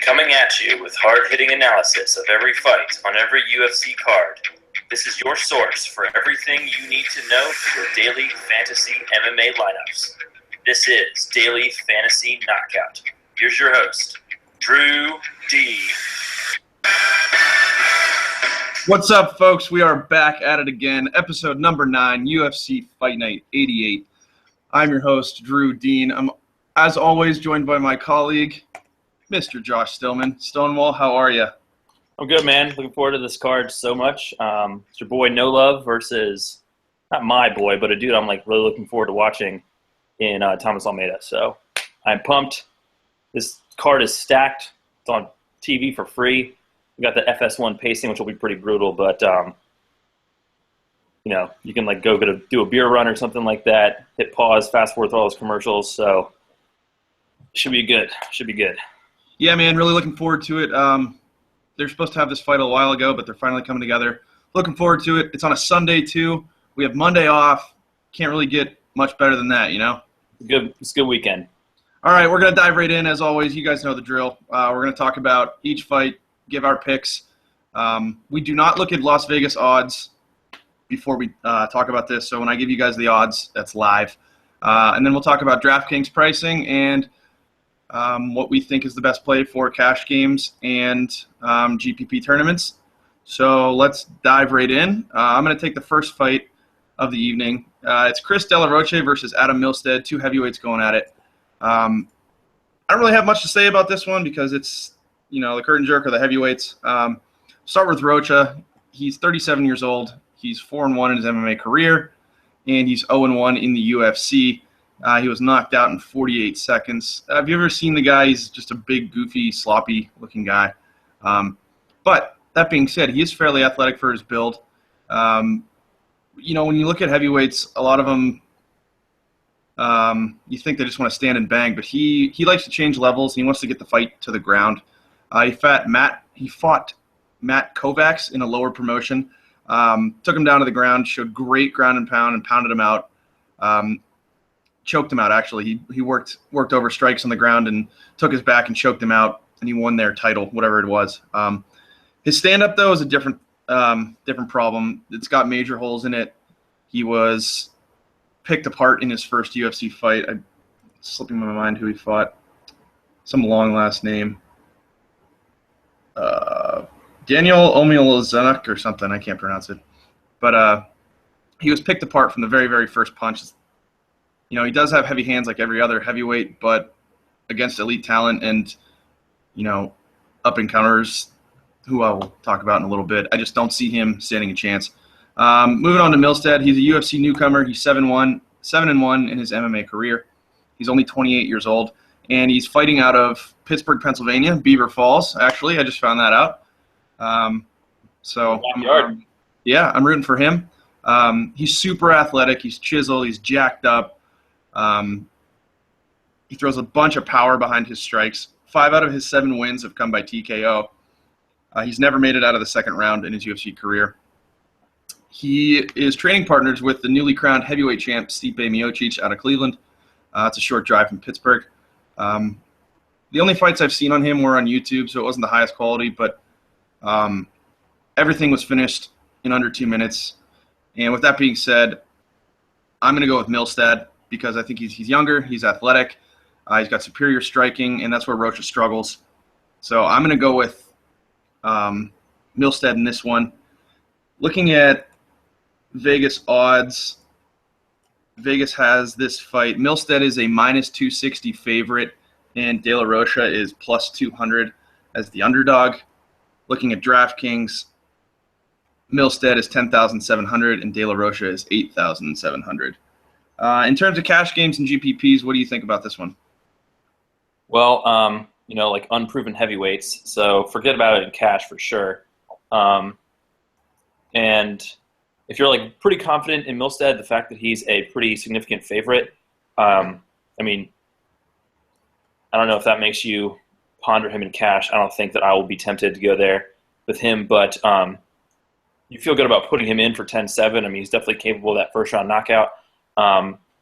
Coming at you with hard-hitting analysis of every fight on every UFC card, this is your source for everything you need to know for your daily fantasy MMA lineups. This is Daily Fantasy Knockout. Here's your host, Drew D. What's up, folks? We are back at it again. Episode number 9, UFC Fight Night 88. I'm your host, Drew Dean. I'm, as always, joined by my colleague, Mr. Josh Stillman. Stonewall, how are you? I'm good, man. Looking forward to this card so much. It's your boy No Love versus, not my boy, but a dude I'm really looking forward to watching in Thomas Almeida. So I'm pumped. This card is stacked. It's on TV for free. We got the FS1 pacing, which will be pretty brutal, but you can do a beer run or something like that. Hit pause, fast forward through all those commercials. So should be good. Yeah, man, really looking forward to it. They're supposed to have this fight a while ago, but they're finally coming together. Looking forward to it. It's on a Sunday, too. We have Monday off. Can't really get much better than that, you know? It's a good weekend. All right, we're going to dive right in. As always, you guys know the drill. We're going to talk about each fight, give our picks. We do not look at Las Vegas odds before we talk about this. So when I give you guys the odds, that's live. And then we'll talk about DraftKings pricing and what we think is the best play for cash games and GPP tournaments. So let's dive right in. I'm going to take the first fight of the evening. It's Chris De La Rocha versus Adam Milstead, two heavyweights going at it. I don't really have much to say about this one because it's, the curtain jerk of the heavyweights. Start with Rocha. He's 37 years old. He's 4-1 in his MMA career, and he's 0-1 in the UFC. He was knocked out in 48 seconds. Have you ever seen the guy? He's just a big, goofy, sloppy-looking guy. But that being said, he is fairly athletic for his build. When you look at heavyweights, a lot of them, you think they just want to stand and bang, but he likes to change levels. He wants to get the fight to the ground. He fought Matt Kovacs in a lower promotion. Took him down to the ground, showed great ground and pounded him out. Choked him out, actually. He worked over strikes on the ground and took his back and choked him out, and he won their title, whatever it was. His stand-up, though, is a different problem. It's got major holes in it. He was picked apart in his first UFC fight. I'm slipping my mind who he fought. Some long last name. Daniel Omielanczuk or something. I can't pronounce it. But he was picked apart from the very, very first punch. He does have heavy hands like every other heavyweight, but against elite talent and, up-and-comers, who I will talk about in a little bit, I just don't see him standing a chance. Moving on to Milstead, he's a UFC newcomer. He's 7-1 in his MMA career. He's only 28 years old, and he's fighting out of Pittsburgh, Pennsylvania, Beaver Falls, actually. I just found that out. I'm rooting for him. He's super athletic. He's chiseled. He's jacked up. He throws a bunch of power behind his strikes. 5 out of his 7 wins have come by TKO. He's never made it out of the second round in his UFC career. He is training partners with the newly crowned heavyweight champ Stipe Miocic out of Cleveland. It's a short drive from Pittsburgh. The only fights I've seen on him were on YouTube, so it wasn't the highest quality, but everything was finished in under 2 minutes. And with that being said, I'm going to go with Milstead because I think he's younger, he's athletic, he's got superior striking, and that's where Rocha struggles. So I'm going to go with Milstead in this one. Looking at Vegas odds, Vegas has this fight. Milstead is a -260 favorite, and De La Rocha is +200 as the underdog. Looking at DraftKings, Milstead is 10,700 and De La Rocha is 8,700. In terms of cash games and GPPs, what do you think about this one? Well, unproven heavyweights, so forget about it in cash for sure. And if you're pretty confident in Milstead, the fact that he's a pretty significant favorite, I don't know if that makes you ponder him in cash. I don't think that I will be tempted to go there with him, but you feel good about putting him in for 10-7. He's definitely capable of that first-round knockout.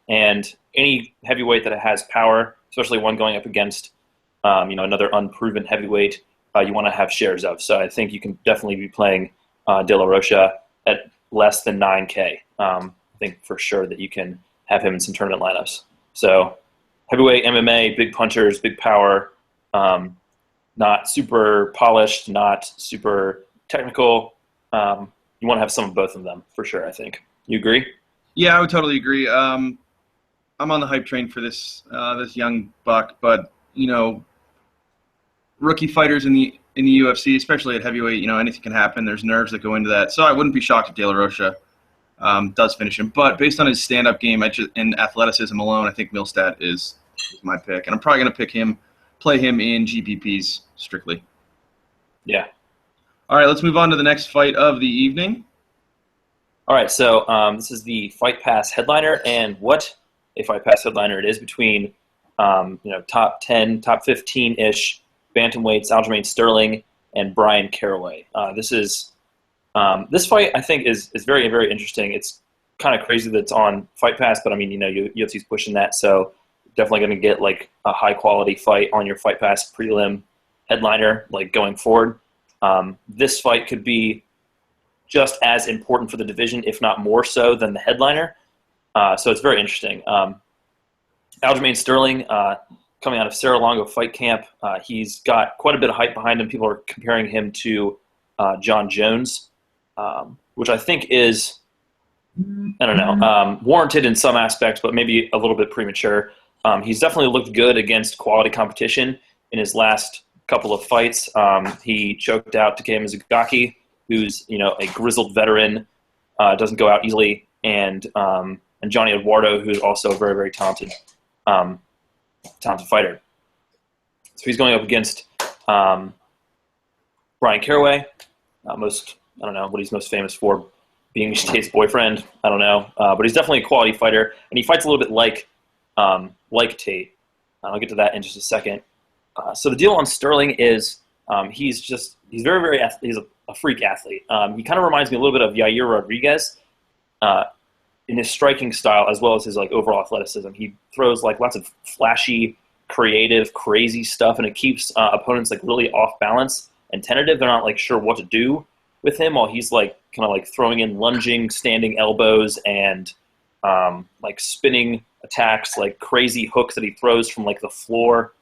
And any heavyweight that has power, especially one going up against another unproven heavyweight you want to have shares of. So I think you can definitely be playing De La Rocha at less than 9K. I think for sure that you can have him in some tournament lineups. So heavyweight MMA, big punchers, big power, not super polished, not super technical. You want to have some of both of them for sure, I think. You agree? Yeah, I would totally agree. I'm on the hype train for this young buck, but rookie fighters in the UFC, especially at heavyweight, anything can happen. There's nerves that go into that, so I wouldn't be shocked if De La Rocha does finish him. But based on his stand-up game and athleticism alone, I think Milstead is my pick, and I'm probably going to play him in GPPs strictly. Yeah. All right, let's move on to the next fight of the evening. All right, so this is the Fight Pass headliner, and what a Fight Pass headliner it is between top 10, top 15-ish bantamweights, Aljamain Sterling and Brian Caraway. This fight I think is very, very interesting. It's kind of crazy that it's on Fight Pass, but I mean, UFC's pushing that, so definitely going to get like a high quality fight on your Fight Pass prelim headliner like going forward. This fight could be just as important for the division, if not more so than the headliner. So it's very interesting. Aljamain Sterling, coming out of Serra-Longo Fight Camp, he's got quite a bit of hype behind him. People are comparing him to John Jones, which I think is, warranted in some aspects, but maybe a little bit premature. He's definitely looked good against quality competition in his last couple of fights. He choked out Takeda Mizugaki, who's a grizzled veteran, doesn't go out easily, and Johnny Eduardo, who's also a very, very talented fighter. So he's going up against Brian Caraway. I don't know what he's most famous for, being Tate's boyfriend. I don't know, but he's definitely a quality fighter, and he fights a little bit like Tate. I'll get to that in just a second. So the deal on Sterling is he's very, very he's a freak athlete. He kind of reminds me a little bit of Yair Rodriguez in his striking style, as well as his overall athleticism. He throws lots of flashy, creative, crazy stuff, and it keeps opponents really off balance and tentative. They're not sure what to do with him, while he's throwing in lunging, standing elbows and spinning attacks, crazy hooks that he throws from the floor.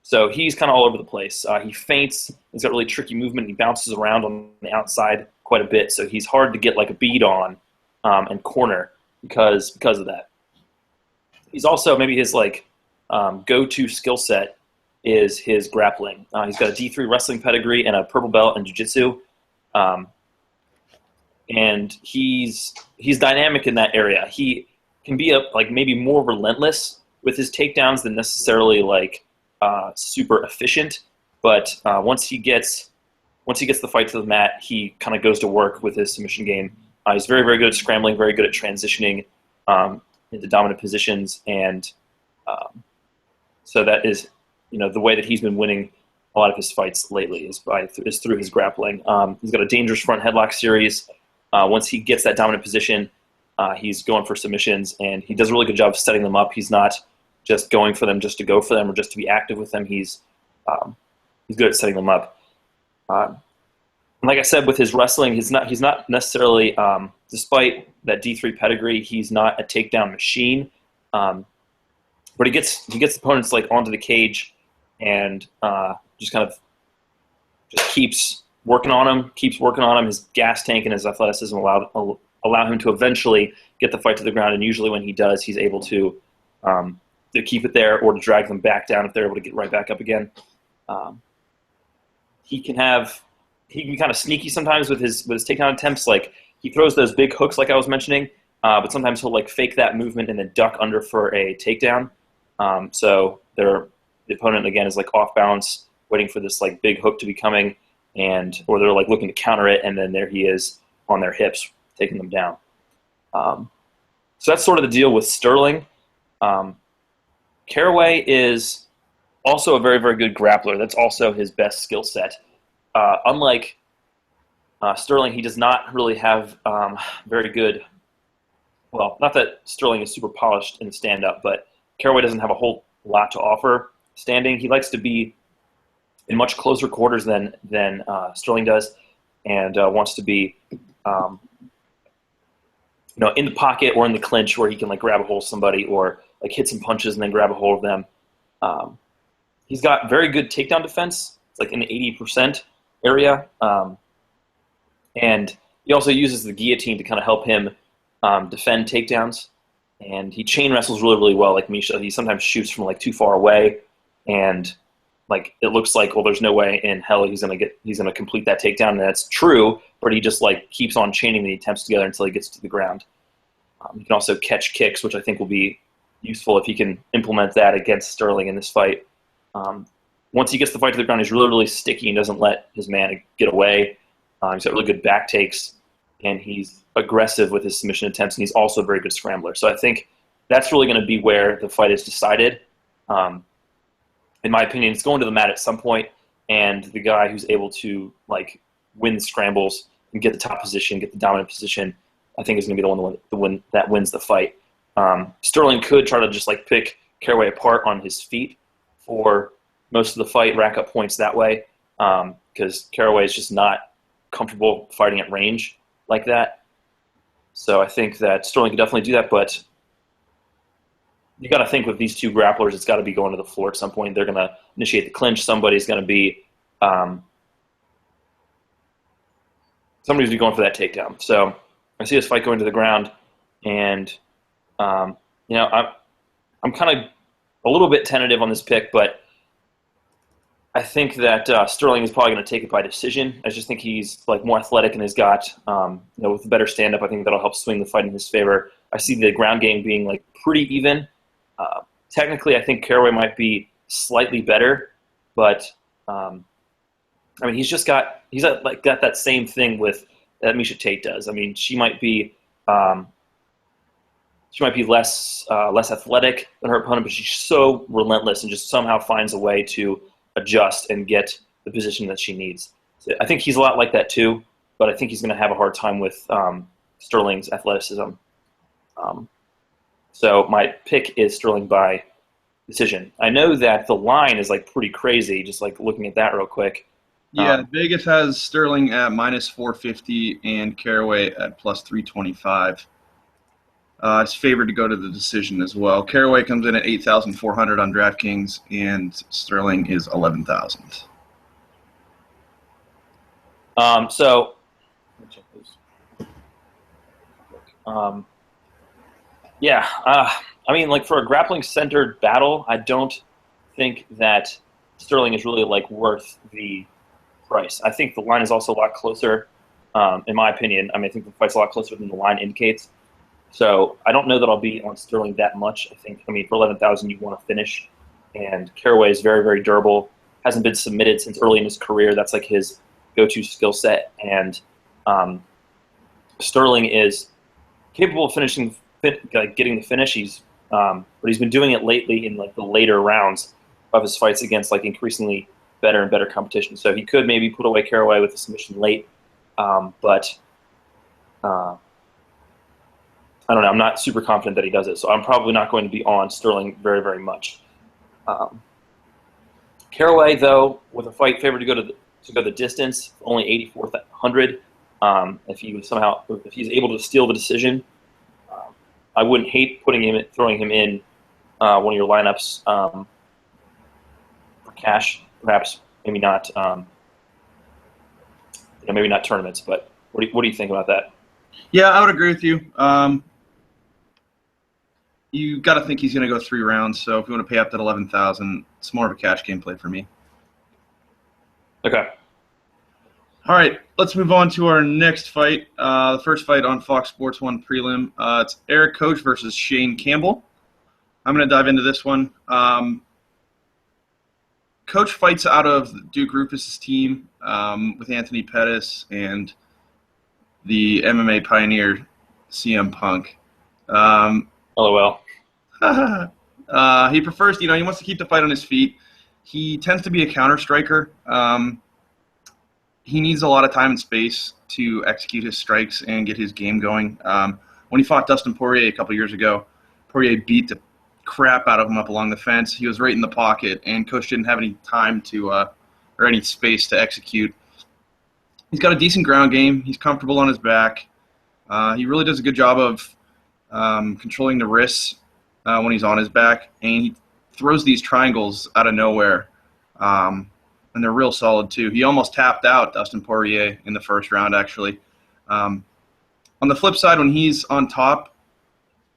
So he's kind of all over the place. He feints. He's got really tricky movement. He bounces around on the outside quite a bit, so he's hard to get a bead on and corner because of that. He's also, maybe his go-to skill set is his grappling. He's got a D3 wrestling pedigree and a purple belt in jiu-jitsu. And he's dynamic in that area. He can be maybe more relentless with his takedowns than necessarily super efficient. But once he gets the fight to the mat, he kind of goes to work with his submission game. He's very, very good at scrambling, very good at transitioning into dominant positions, and so that is the way that he's been winning a lot of his fights lately is through his grappling. He's got a dangerous front headlock series. Once he gets that dominant position, he's going for submissions, and he does a really good job of setting them up. He's not just going for them just to go for them or just to be active with them. He's good at setting them up. Like I said, with his wrestling, he's not necessarily, despite that D3 pedigree, he's not a takedown machine. But he gets opponents onto the cage and just keeps working on him. His gas tank and his athleticism allow him to eventually get the fight to the ground, and usually when he does, he's able to keep it there or to drag them back down if they're able to get right back up again. He can be kind of sneaky sometimes with his takedown attempts. He throws those big hooks like I was mentioning, but sometimes he'll like fake that movement and then duck under for a takedown. So the opponent again is like off balance, waiting for this like big hook to be coming, or they're like looking to counter it, and then there he is on their hips, taking them down. So that's sort of the deal with Sterling. Caraway is also a very, very good grappler. That's also his best skill set. Unlike Sterling, he does not really have very good. Well, not that Sterling is super polished in stand-up, but Caraway doesn't have a whole lot to offer standing. He likes to be in much closer quarters than Sterling does, and wants to be in the pocket or in the clinch where he can like grab a hold of somebody or like hit some punches and then grab a hold of them. He's got very good takedown defense. It's like in the 80% area. And he also uses the guillotine to kind of help him defend takedowns. And he chain wrestles really, really well. Like Misha, he sometimes shoots from like too far away, and like it looks like, well, there's no way in hell he's gonna complete that takedown. And that's true, but he just like keeps on chaining the attempts together until he gets to the ground. He can also catch kicks, which I think will be useful if he can implement that against Sterling in this fight. Once he gets the fight to the ground, he's really, really sticky and doesn't let his man get away. He's got really good back takes, and he's aggressive with his submission attempts, and he's also a very good scrambler. So I think that's really going to be where the fight is decided. In my opinion, it's going to the mat at some point, and the guy who's able to like win the scrambles and get the top position, get the dominant position, I think is going to be the one that wins the fight. Sterling could try to just like pick Caraway apart on his feet for most of the fight, rack up points that way, because Caraway is just not comfortable fighting at range like that. So I think that Sterling could definitely do that, but you got to think with these two grapplers, it's got to be going to the floor at some point. They're going to initiate the clinch. Somebody's going to be going for that takedown. So I see this fight going to the ground, and I'm kind of a little bit tentative on this pick, but I think that Sterling is probably going to take it by decision. I just think he's like more athletic and has got with a better stand-up. I think that'll help swing the fight in his favor. I see the ground game being like pretty even. Technically, I think Caraway might be slightly better, but he's got that same thing with that Miesha Tate does. I mean, she might be less athletic than her opponent, but she's so relentless and just somehow finds a way to adjust and get the position that she needs. So I think he's a lot like that too, but I think he's going to have a hard time with Sterling's athleticism. So my pick is Sterling by decision. I know that the line is like pretty crazy, just like looking at that real quick. Yeah, Vegas has Sterling at -450 and Caraway at +325. It's favored to go to the decision as well. Caraway comes in at 8,400 on DraftKings, and Sterling is 11,000. So, let me check this. Like for a grappling-centered battle, I don't think that Sterling is really like worth the price. I think the line is also a lot closer, in my opinion. I think the fight's a lot closer than the line indicates. So I don't know that I'll be on Sterling that much. For 11,000, you want to finish. And Caraway is very, very durable. Hasn't been submitted since early in his career. That's like his go-to skill set. And Sterling is capable of getting the finish. But he's been doing it lately in like the later rounds of his fights against like increasingly better and better competition. So he could maybe put away Caraway with a submission late, but I don't know. I'm not super confident that he does it, so I'm probably not going to be on Sterling very, very much. Caraway, though, with a fight favored to go the distance, only 8,400. If he's able to steal the decision, I wouldn't hate throwing him in one of your lineups for cash. Perhaps maybe not. Maybe not tournaments. But what do you think about that? Yeah, I would agree with you. You got to think he's going to go 3 rounds. So if you want to pay up that 11,000, it's more of a cash game play for me. Okay. All right, let's move on to our next fight. The first fight on Fox Sports 1 prelim. It's Eric Koch versus Shane Campbell. I'm going to dive into this one. Koch fights out of Duke Rufus's team with Anthony Pettis and the MMA pioneer CM Punk. LOL. He prefers, he wants to keep the fight on his feet. He tends to be a counter striker. He needs a lot of time and space to execute his strikes and get his game going. When he fought Dustin Poirier a couple years ago, Poirier beat the crap out of him up along the fence. He was right in the pocket, and Coach didn't have any time to or any space to execute. He's got a decent ground game. He's comfortable on his back. He really does a good job of controlling the wrists when he's on his back, and he throws these triangles out of nowhere, and they're real solid too. He almost tapped out Dustin Poirier in the first round, actually. On the flip side, when he's on top,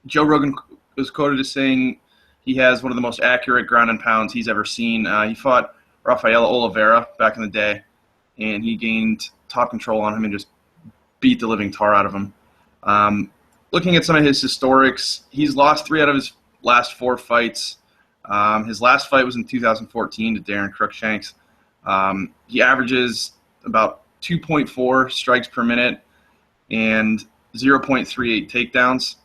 Joe Rogan was quoted as saying he has one of the most accurate ground and pounds he's ever seen. He fought Rafael Oliveira back in the day, and he gained top control on him and just beat the living tar out of him. Looking at some of his historics, he's lost 3 out of his last 4 fights. His last fight was in 2014 to Darren Cruikshanks. He averages about 2.4 strikes per minute and 0.38 takedowns.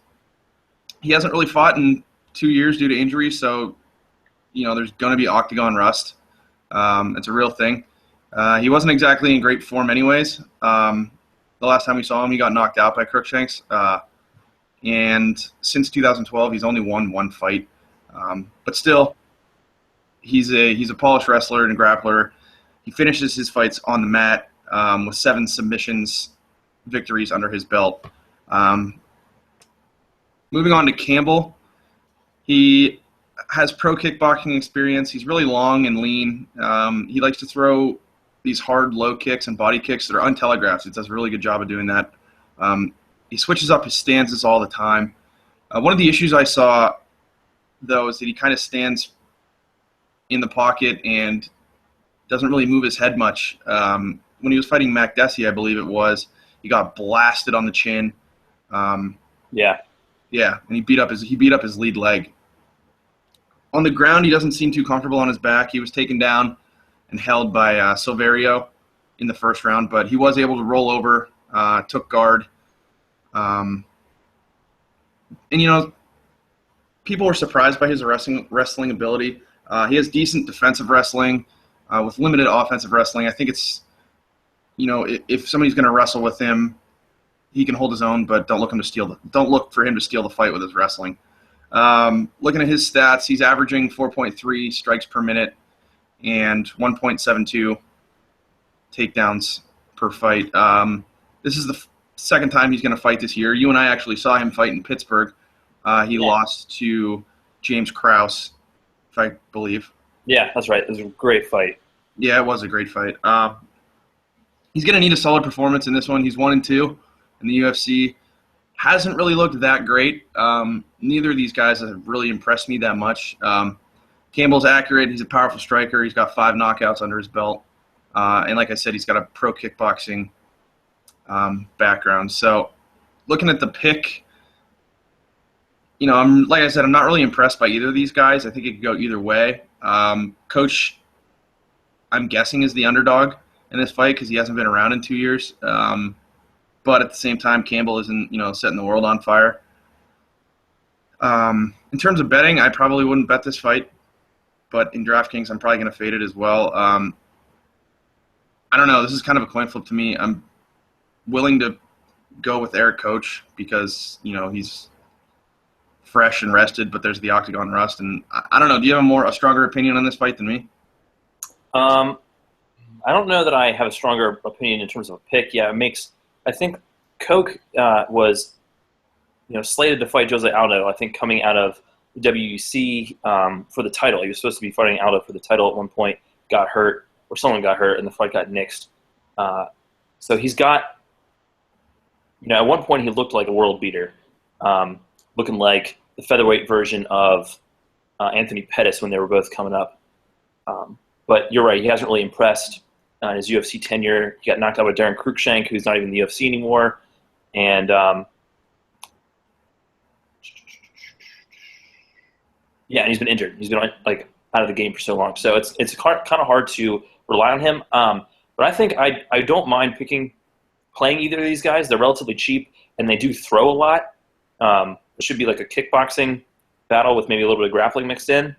He hasn't really fought in 2 years due to injury, so there's going to be octagon rust. It's a real thing. He wasn't exactly in great form anyways. The last time we saw him, he got knocked out by Cruikshanks. And since 2012, he's only won 1 fight. But still, he's a polished wrestler and a grappler. He finishes his fights on the mat with 7 submissions victories under his belt. Moving on to Campbell, he has pro kickboxing experience. He's really long and lean. He likes to throw these hard low kicks and body kicks that are untelegraphed. He does a really good job of doing that. He switches up his stances all the time. One of the issues I saw, though, is that he kind of stands in the pocket and doesn't really move his head much. When he was fighting Mac Desi, I believe it was, he got blasted on the chin. Yeah, and he beat up his lead leg. On the ground, he doesn't seem too comfortable on his back. He was taken down and held by Silverio in the first round, but he was able to roll over, took guard. And people were surprised by his wrestling ability. He has decent defensive wrestling with limited offensive wrestling. I think it's, if somebody's going to wrestle with him, he can hold his own, but don't look for him to steal the fight with his wrestling. Looking at his stats, he's averaging 4.3 strikes per minute and 1.72 takedowns per fight. This is the second time he's going to fight this year. You and I actually saw him fight in Pittsburgh. He lost to James Krause, if I believe. Yeah, that's right. It was a great fight. Yeah, it was a great fight. He's going to need a solid performance in this one. He's 1-2 in the UFC. Hasn't really looked that great. Neither of these guys have really impressed me that much. Campbell's accurate. He's a powerful striker. He's got 5 knockouts under his belt. And like I said, he's got a pro kickboxing background. So looking at the pick, like I said, I'm not really impressed by either of these guys. I think it could go either way. Coach, I'm guessing, is the underdog in this fight because he hasn't been around in 2 years. But at the same time, Campbell isn't, setting the world on fire. In terms of betting, I probably wouldn't bet this fight. But in DraftKings, I'm probably going to fade it as well. I don't know. This is kind of a coin flip to me. I'm willing to go with Eric Coach because, he's fresh and rested, but there's the octagon rust. And I don't know. Do you have a stronger opinion on this fight than me? I don't know that I have a stronger opinion in terms of a pick. Yeah, I think Coke was, slated to fight Jose Aldo, I think, coming out of the WEC for the title. He was supposed to be fighting Aldo for the title at one point, got hurt, or someone got hurt, and the fight got nixed. So he's got, at one point he looked like a world beater, looking like the featherweight version of Anthony Pettis when they were both coming up. But you're right, he hasn't really impressed in his UFC tenure. He got knocked out by Darren Cruikshank, who's not even in the UFC anymore. And and he's been injured. He's been out of the game for so long. So it's kind of hard to rely on him. But I think I don't mind playing either of these guys. They're relatively cheap, and they do throw a lot. It should be like a kickboxing battle with maybe a little bit of grappling mixed in.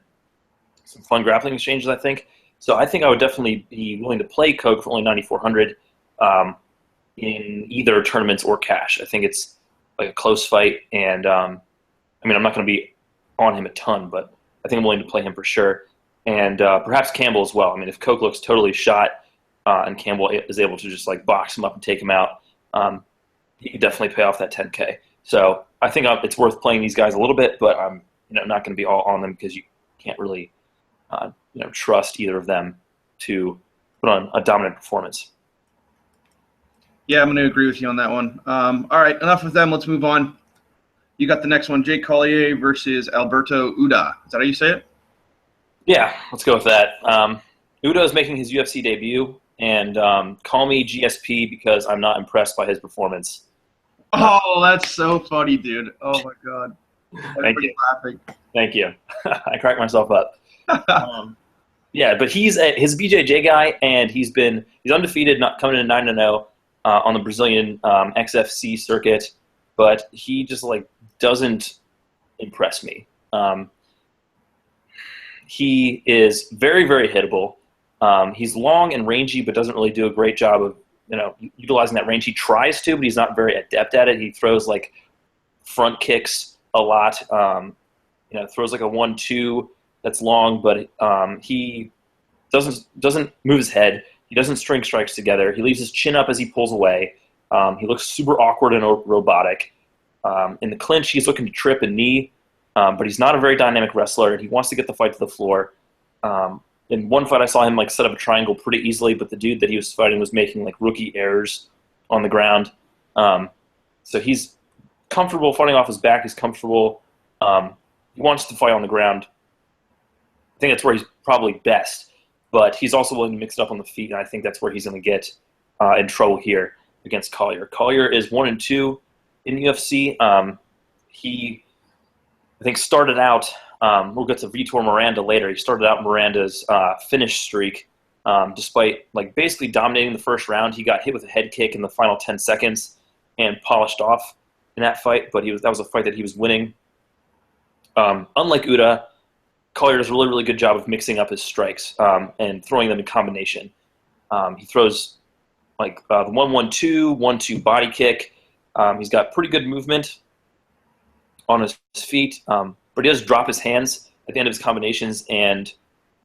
Some fun grappling exchanges, I think. So I think I would definitely be willing to play Coke for only $9,400 in either tournaments or cash. I think it's like a close fight, and I'm not going to be on him a ton, but I think I'm willing to play him for sure. And perhaps Campbell as well. I mean, if Coke looks totally shot and Campbell is able to just like box him up and take him out, he could definitely pay off that 10K. So I think it's worth playing these guys a little bit, but I'm not going to be all on them because you can't really trust either of them to put on a dominant performance. Yeah, I'm going to agree with you on that one. All right, enough of them. Let's move on. You got the next one, Jake Collier versus Alberto Uda. Is that how you say it? Yeah, let's go with that. Uda is making his UFC debut, and call me GSP because I'm not impressed by his performance. Oh, that's so funny, dude. Oh, my God. Thank you. Laughing. Thank you. I cracked myself up. Yeah, but he's his BJJ guy, and he's undefeated, not coming in 9-0 on the Brazilian XFC circuit, but he just doesn't impress me. He is very, very hittable. He's long and rangy, but doesn't really do a great job of utilizing that range. He tries to, but he's not very adept at it. He throws front kicks a lot. Throws a 1-2 that's long, but he doesn't move his head. He doesn't string strikes together. He leaves his chin up as he pulls away. He looks super awkward and robotic. In the clinch, he's looking to trip and knee, but he's not a very dynamic wrestler, and he wants to get the fight to the floor. In one fight, I saw him set up a triangle pretty easily, but the dude that he was fighting was making rookie errors on the ground. So he's comfortable fighting off his back. He's comfortable. He wants to fight on the ground. I think that's where he's probably best, but he's also willing to mix it up on the feet, and I think that's where he's going to get in trouble here against Collier. Collier is 1-2 in the UFC. He, I think, started out. We'll get to Vitor Miranda later. He started out Miranda's finish streak, despite basically dominating the first round. He got hit with a head kick in the final 10 seconds and polished off in that fight. But that was a fight that he was winning. Unlike Uda, Collier does a really, really good job of mixing up his strikes and throwing them in combination. He throws the 1-1-2, 1-2 body kick. He's got pretty good movement on his feet, but he does drop his hands at the end of his combinations, and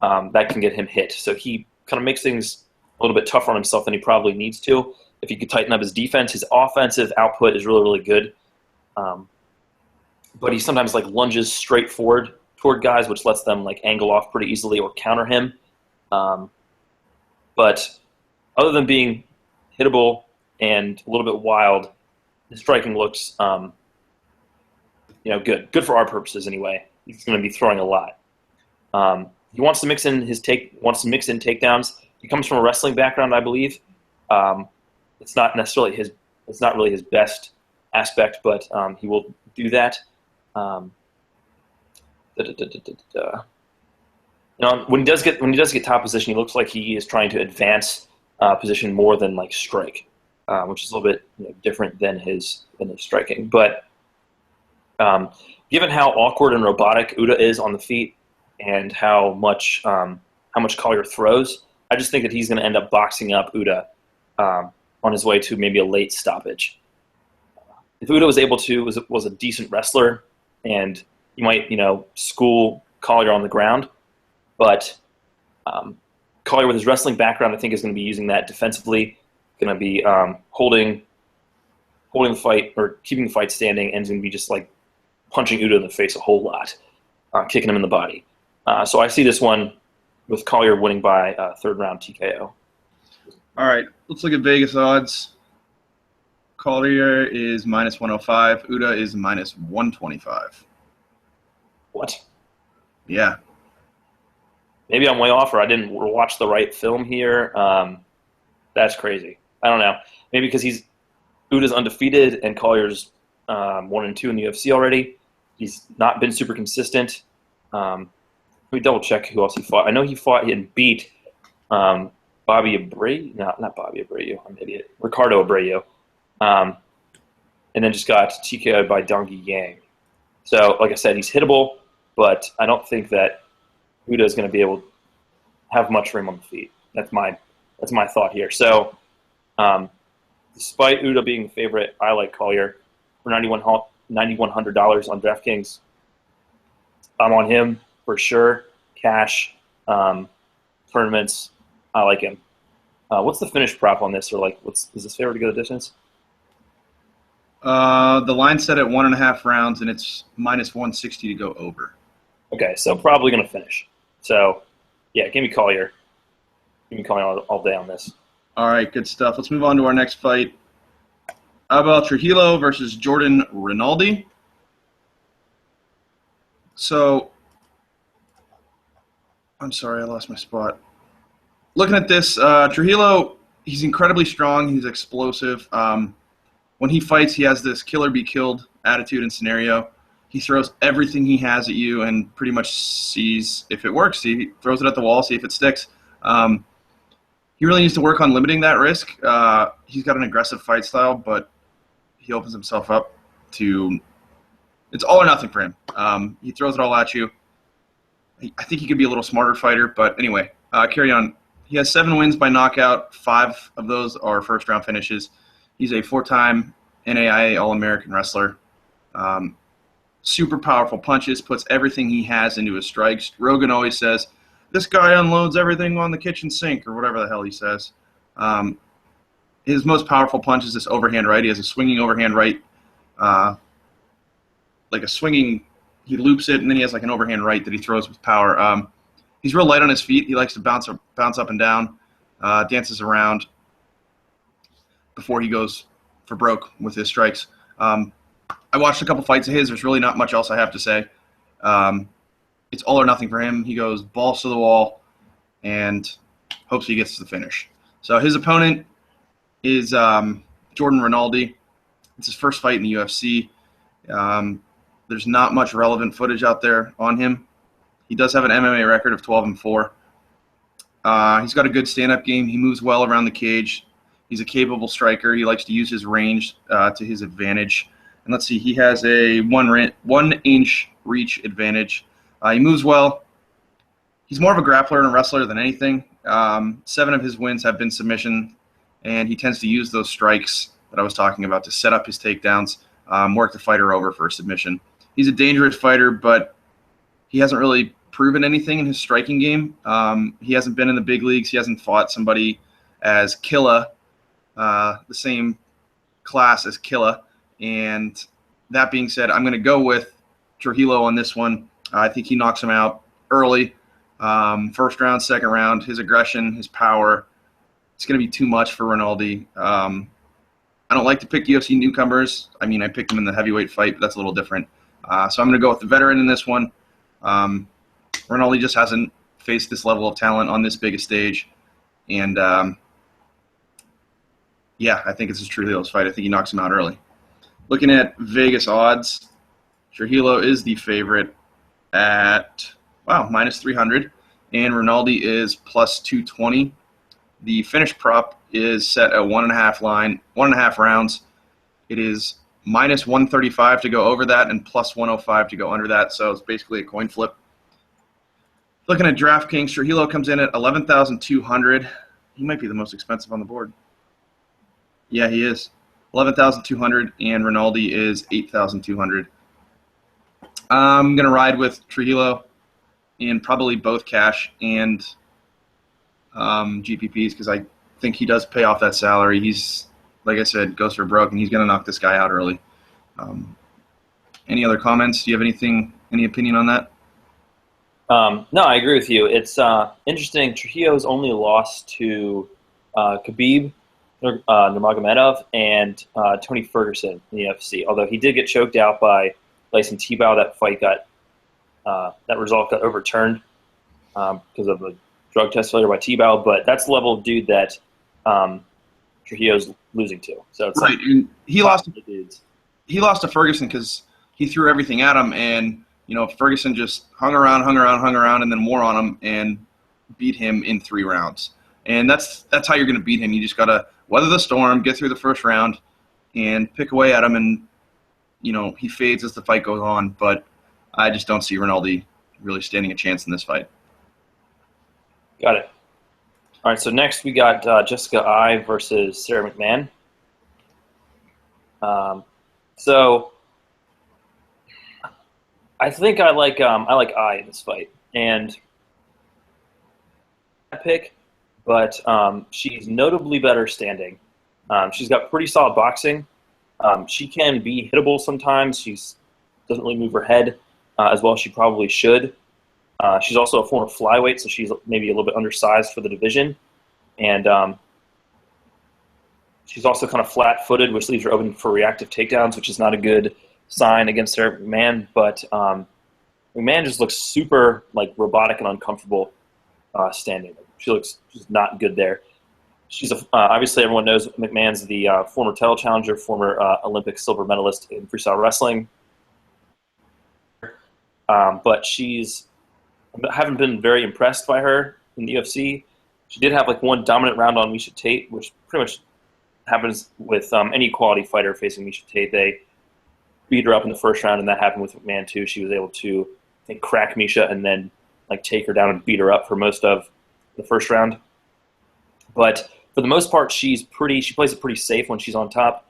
that can get him hit. So he kind of makes things a little bit tougher on himself than he probably needs to. If he could tighten up his defense, his offensive output is really, really good. But he sometimes lunges straight forward toward guys, which lets them angle off pretty easily or counter him. But other than being hittable and a little bit wild, his striking looks good. Good for our purposes anyway. He's going to be throwing a lot. He wants to mix in takedowns. He comes from a wrestling background, I believe. It's not really his best aspect, but he will do that. When he does get top position, he looks like he is trying to advance position more than strike, which is a little bit different than his striking. But given how awkward and robotic Uda is on the feet and how much Collier throws, I just think that he's going to end up boxing up Uda on his way to maybe a late stoppage. If Uda was a decent wrestler, and he might school Collier on the ground, but Collier with his wrestling background, I think, is going to be using that defensively. Going to be holding the fight or keeping the fight standing, and is going to be just punching Uda in the face a whole lot, kicking him in the body. So I see this one with Collier winning by third round TKO. All right, let's look at Vegas odds. Collier is -105. Uda is -125. What? Yeah. Maybe I'm way off, or I didn't watch the right film here. That's crazy. I don't know. Maybe because Uda's undefeated and Collier's 1-2 in the UFC already. He's not been super consistent. Let me double check who else he fought. I know he fought and beat Bobby Abreu. No, not Bobby Abreu. I'm an idiot. Ricardo Abreu. And then just got TKO'd by Dongyi Yang. So, like I said, he's hittable, but I don't think that Uda is going to be able to have much room on the feet. That's my thought here. So, despite Uda being the favorite, I like Collier for $9,100 on DraftKings. I'm on him for sure. Cash, tournaments, I like him. What's the finish prop on this? Or like, is this favorite to go the distance? The line's set at 1.5 rounds, and it's -160 to go over. Okay, so probably going to finish. So, yeah, give me Collier. Give me Collier all day on this. All right, good stuff. Let's move on to our next fight. Abel Trujillo versus Jordan Rinaldi. So, I'm sorry, I lost my spot. Looking at this, Trujillo, he's incredibly strong. He's explosive. When he fights, he has this kill or be killed attitude and scenario. He throws everything he has at you and pretty much sees if it works. He throws it at the wall, see if it sticks. He really needs to work on limiting that risk. He's got an aggressive fight style, but he opens himself up to – it's all or nothing for him. He throws it all at you. I think he could be a little smarter fighter, but anyway, carry on. He has 7 wins by knockout. 5 of those are first-round finishes. He's a 4-time NAIA All-American wrestler. Super powerful punches, puts everything he has into his strikes. Rogan always says, this guy unloads everything on the kitchen sink, or whatever the hell he says. His most powerful punch is this overhand right. He has a swinging overhand right, like a swinging, he loops it, and then he has like an overhand right that he throws with power. He's real light on his feet. He likes to bounce up and down, dances around before he goes for broke with his strikes. I watched a couple fights of his. There's really not much else I have to say. It's all or nothing for him. He goes balls to the wall and hopes he gets to the finish. So his opponent is Jordan Rinaldi. It's his first fight in the UFC. There's not much relevant footage out there on him. He does have an MMA record of 12-4. He's got a good stand-up game. He moves well around the cage. He's a capable striker. He likes to use his range to his advantage. And let's see, he has a 1-inch reach advantage. He moves well. He's more of a grappler and a wrestler than anything. 7 of his wins have been submission, and he tends to use those strikes that I was talking about to set up his takedowns, work the fighter over for a submission. He's a dangerous fighter, but he hasn't really proven anything in his striking game. He hasn't been in the big leagues. He hasn't fought somebody as Killa, the same class as Killa. And that being said, I'm going to go with Trujillo on this one. I think he knocks him out early. First round, second round, his aggression, his power, it's going to be too much for Rinaldi. I don't like to pick UFC newcomers. I mean, I picked him in the heavyweight fight, but that's a little different. So I'm going to go with the veteran in this one. Rinaldi just hasn't faced this level of talent on this big a stage. And, yeah, I think it's his Trujillo's fight. I think he knocks him out early. Looking at Vegas odds, Trujillo is the favorite at, -300, and Rinaldi is +220. The finish prop is set at 1.5 rounds. It is -135 to go over that and +105 to go under that, so it's basically a coin flip. Looking at DraftKings, Trujillo comes in at 11,200. He might be the most expensive on the board. Yeah, he is. 11,200, and Rinaldi is 8,200. I'm going to ride with Trujillo in probably both cash and GPPs because I think he does pay off that salary. He's, like I said, goes for broke, and he's going to knock this guy out early. Any other comments? Do you have any opinion on that? No, I agree with you. It's interesting. Trujillo's only lost to Khabib Nurmagomedov and Tony Ferguson in the UFC. Although he did get choked out by Lyson Tebow, that fight that result got overturned because of a drug test failure by Tebow. But that's the level of dude that Trujillo's losing to. So it's right, and he lost to Ferguson because he threw everything at him, and Ferguson just hung around, and then wore on him and beat him in 3 rounds. And that's how you're going to beat him. You just got to weather the storm, get through the first round, and pick away at him. And, he fades as the fight goes on. But I just don't see Rinaldi really standing a chance in this fight. Got it. All right, so next we got Jessica Ai versus Sarah McMahon. So I think I like I in this fight, and I pick, but she's notably better standing. She's got pretty solid boxing. She can be hittable sometimes. She doesn't really move her head as well as she probably should. She's also a former flyweight, so she's maybe a little bit undersized for the division. And she's also kind of flat-footed, which leaves her open for reactive takedowns, which is not a good sign against her McMahon. But McMahon just looks super robotic and uncomfortable standing. She looks just not good there. She's obviously everyone knows McMahon's the former title challenger, former Olympic silver medalist in freestyle wrestling. But I haven't been very impressed by her in the UFC. She did have one dominant round on Miesha Tate, which pretty much happens with any quality fighter facing Miesha Tate. They beat her up in the first round, and that happened with McMahon too. She was able to, I think, crack Miesha and then take her down and beat her up for most of the first round. But for the most part, she plays it pretty safe when she's on top.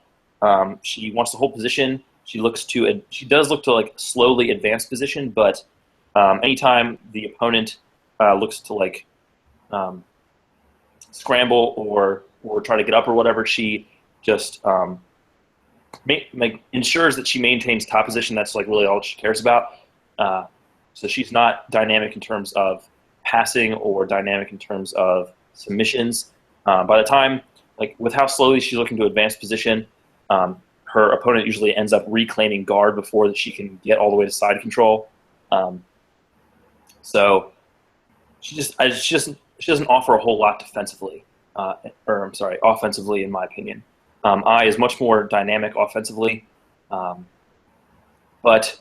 She wants to hold position. She does look to slowly advance position, but anytime the opponent looks to scramble or try to get up or whatever, she just ensures that she maintains top position. That's really all she cares about. So she's not dynamic in terms of passing or dynamic in terms of submissions. By the time, with how slowly she's looking to advance position, her opponent usually ends up reclaiming guard before she can get all the way to side control. So she doesn't offer a whole lot defensively, offensively, in my opinion. I is much more dynamic offensively, but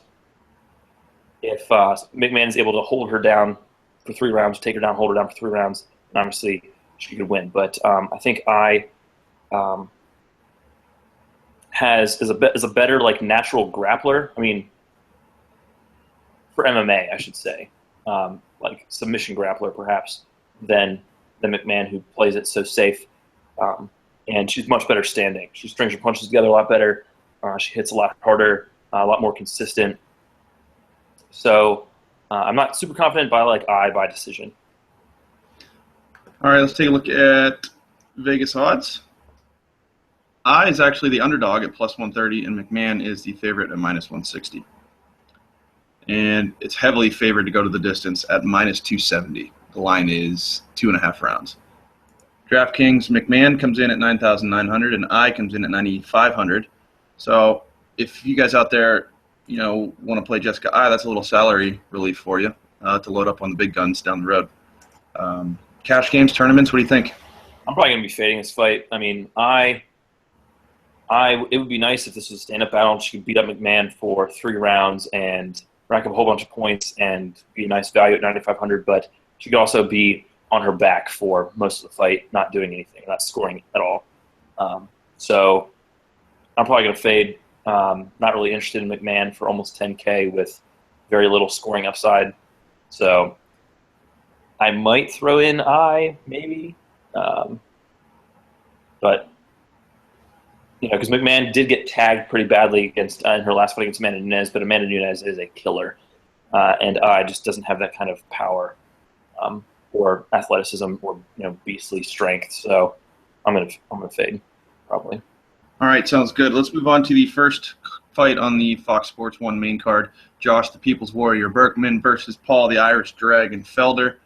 if McMahon is able to hold her down for 3 rounds, take her down, hold her down for 3 rounds, and obviously she could win. But I think I is a better natural grappler. I mean, for MMA, I should say, submission grappler perhaps than McMahon, who plays it so safe. And she's much better standing. She strings her punches together a lot better. She hits a lot harder, a lot more consistent. So I'm not super confident, but I like I by decision. All right, let's take a look at Vegas odds. I is actually the underdog at +130, and McMahon is the favorite at -160. And it's heavily favored to go to the distance at -270. The line is 2.5 rounds. DraftKings, McMahon comes in at 9,900, and I comes in at 9,500. So if you guys out there, want to play Jessica I, that's a little salary relief for you to load up on the big guns down the road. Cash games, tournaments, what do you think? I'm probably going to be fading this fight. I mean, it would be nice if this was a stand-up battle and she could beat up McMahon for 3 rounds and rack up a whole bunch of points and be a nice value at 9,500, but she could also be on her back for most of the fight, not doing anything, not scoring at all. So I'm probably going to fade. Not really interested in McMahon for almost 10K with very little scoring upside. So I might throw in I, maybe. But, because McMahon did get tagged pretty badly in her last fight against Amanda Nunes, but Amanda Nunes is a killer. And I just doesn't have that kind of power or athleticism or beastly strength. So I'm gonna fade, probably. All right, sounds good. Let's move on to the first fight on the Fox Sports 1 main card. Josh, the People's Warrior Berkman versus Paul, the Irish Dragon Felder.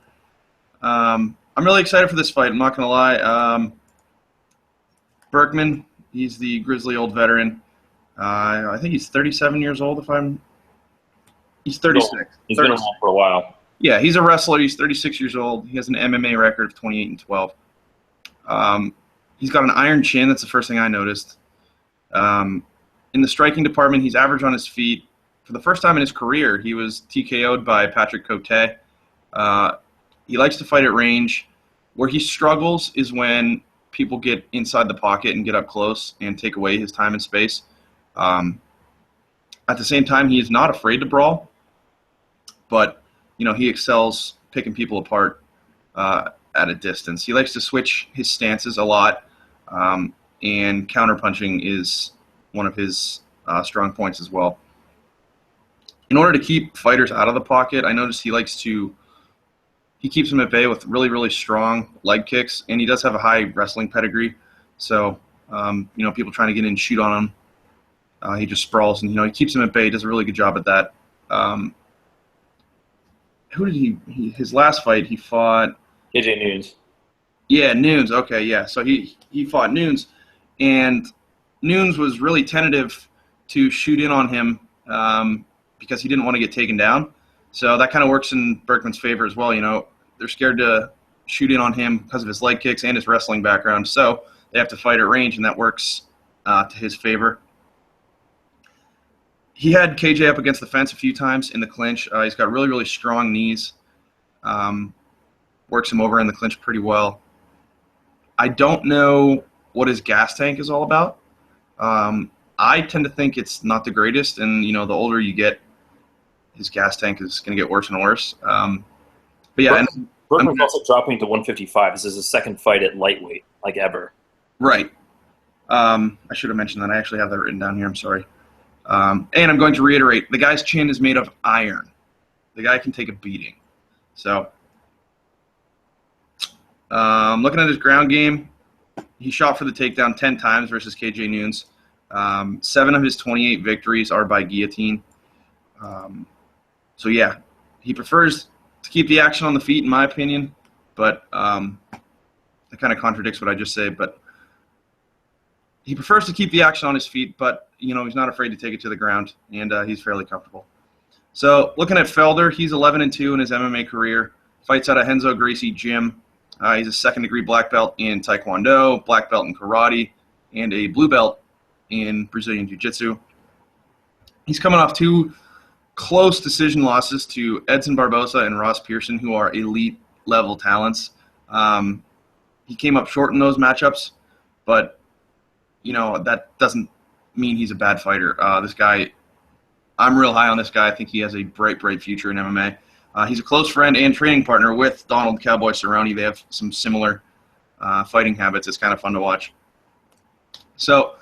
I'm really excited for this fight. I'm not going to lie. Berkman, he's the grizzly old veteran. I think he's 37 years old. He's 36. He's been around for a while. Yeah, he's a wrestler. He's 36 years old. He has an MMA record of 28-12. He's got an iron chin. That's the first thing I noticed. In the striking department, he's average on his feet. For the first time in his career, he was TKO'd by Patrick Cote. He likes to fight at range. Where he struggles is when people get inside the pocket and get up close and take away his time and space. At the same time, he is not afraid to brawl, but he excels picking people apart at a distance. He likes to switch his stances a lot, and counterpunching is one of his strong points as well. in order to keep fighters out of the pocket, I noticed he keeps them at bay with really, really strong leg kicks, and he does have a high wrestling pedigree. So, people trying to get in and shoot on him, he just sprawls, and, he keeps them at bay. He does a really good job at that. Who did his last fight, he fought? KJ Noons. Yeah, Noons. Okay, yeah. So he fought Noons, and Noons was really tentative to shoot in on him because he didn't want to get taken down. So that kind of works in Berkman's favor as well. They're scared to shoot in on him because of his leg kicks and his wrestling background. So they have to fight at range, and that works to his favor. He had KJ up against the fence a few times in the clinch. He's got really, really strong knees. Works him over in the clinch pretty well. I don't know what his gas tank is all about. I tend to think it's not the greatest, and the older you get, his gas tank is going to get worse and worse. But yeah, Berkman's also dropping to 155. This is his second fight at lightweight, like ever. Right. I should have mentioned that. I actually have that written down here. I'm sorry. And I'm going to reiterate, the guy's chin is made of iron. The guy can take a beating. So, looking at his ground game, he shot for the takedown 10 times versus KJ Noons. 7 of his 28 victories are by guillotine. So, yeah, he prefers to keep the action on the feet, in my opinion. But that kind of contradicts what I just said. But he prefers to keep the action on his feet, but, he's not afraid to take it to the ground, and he's fairly comfortable. So, looking at Felder, he's 11-2 in his MMA career. Fights out of Renzo Gracie Gym. He's a second-degree black belt in Taekwondo, black belt in Karate, and a blue belt in Brazilian Jiu-Jitsu. He's coming off 2 close decision losses to Edson Barbosa and Ross Pearson, who are elite-level talents. He came up short in those matchups, but that doesn't mean he's a bad fighter. This guy, I'm real high on this guy. I think he has a bright, bright future in MMA. He's a close friend and training partner with Donald Cowboy Cerrone. They have some similar fighting habits. It's kind of fun to watch. So,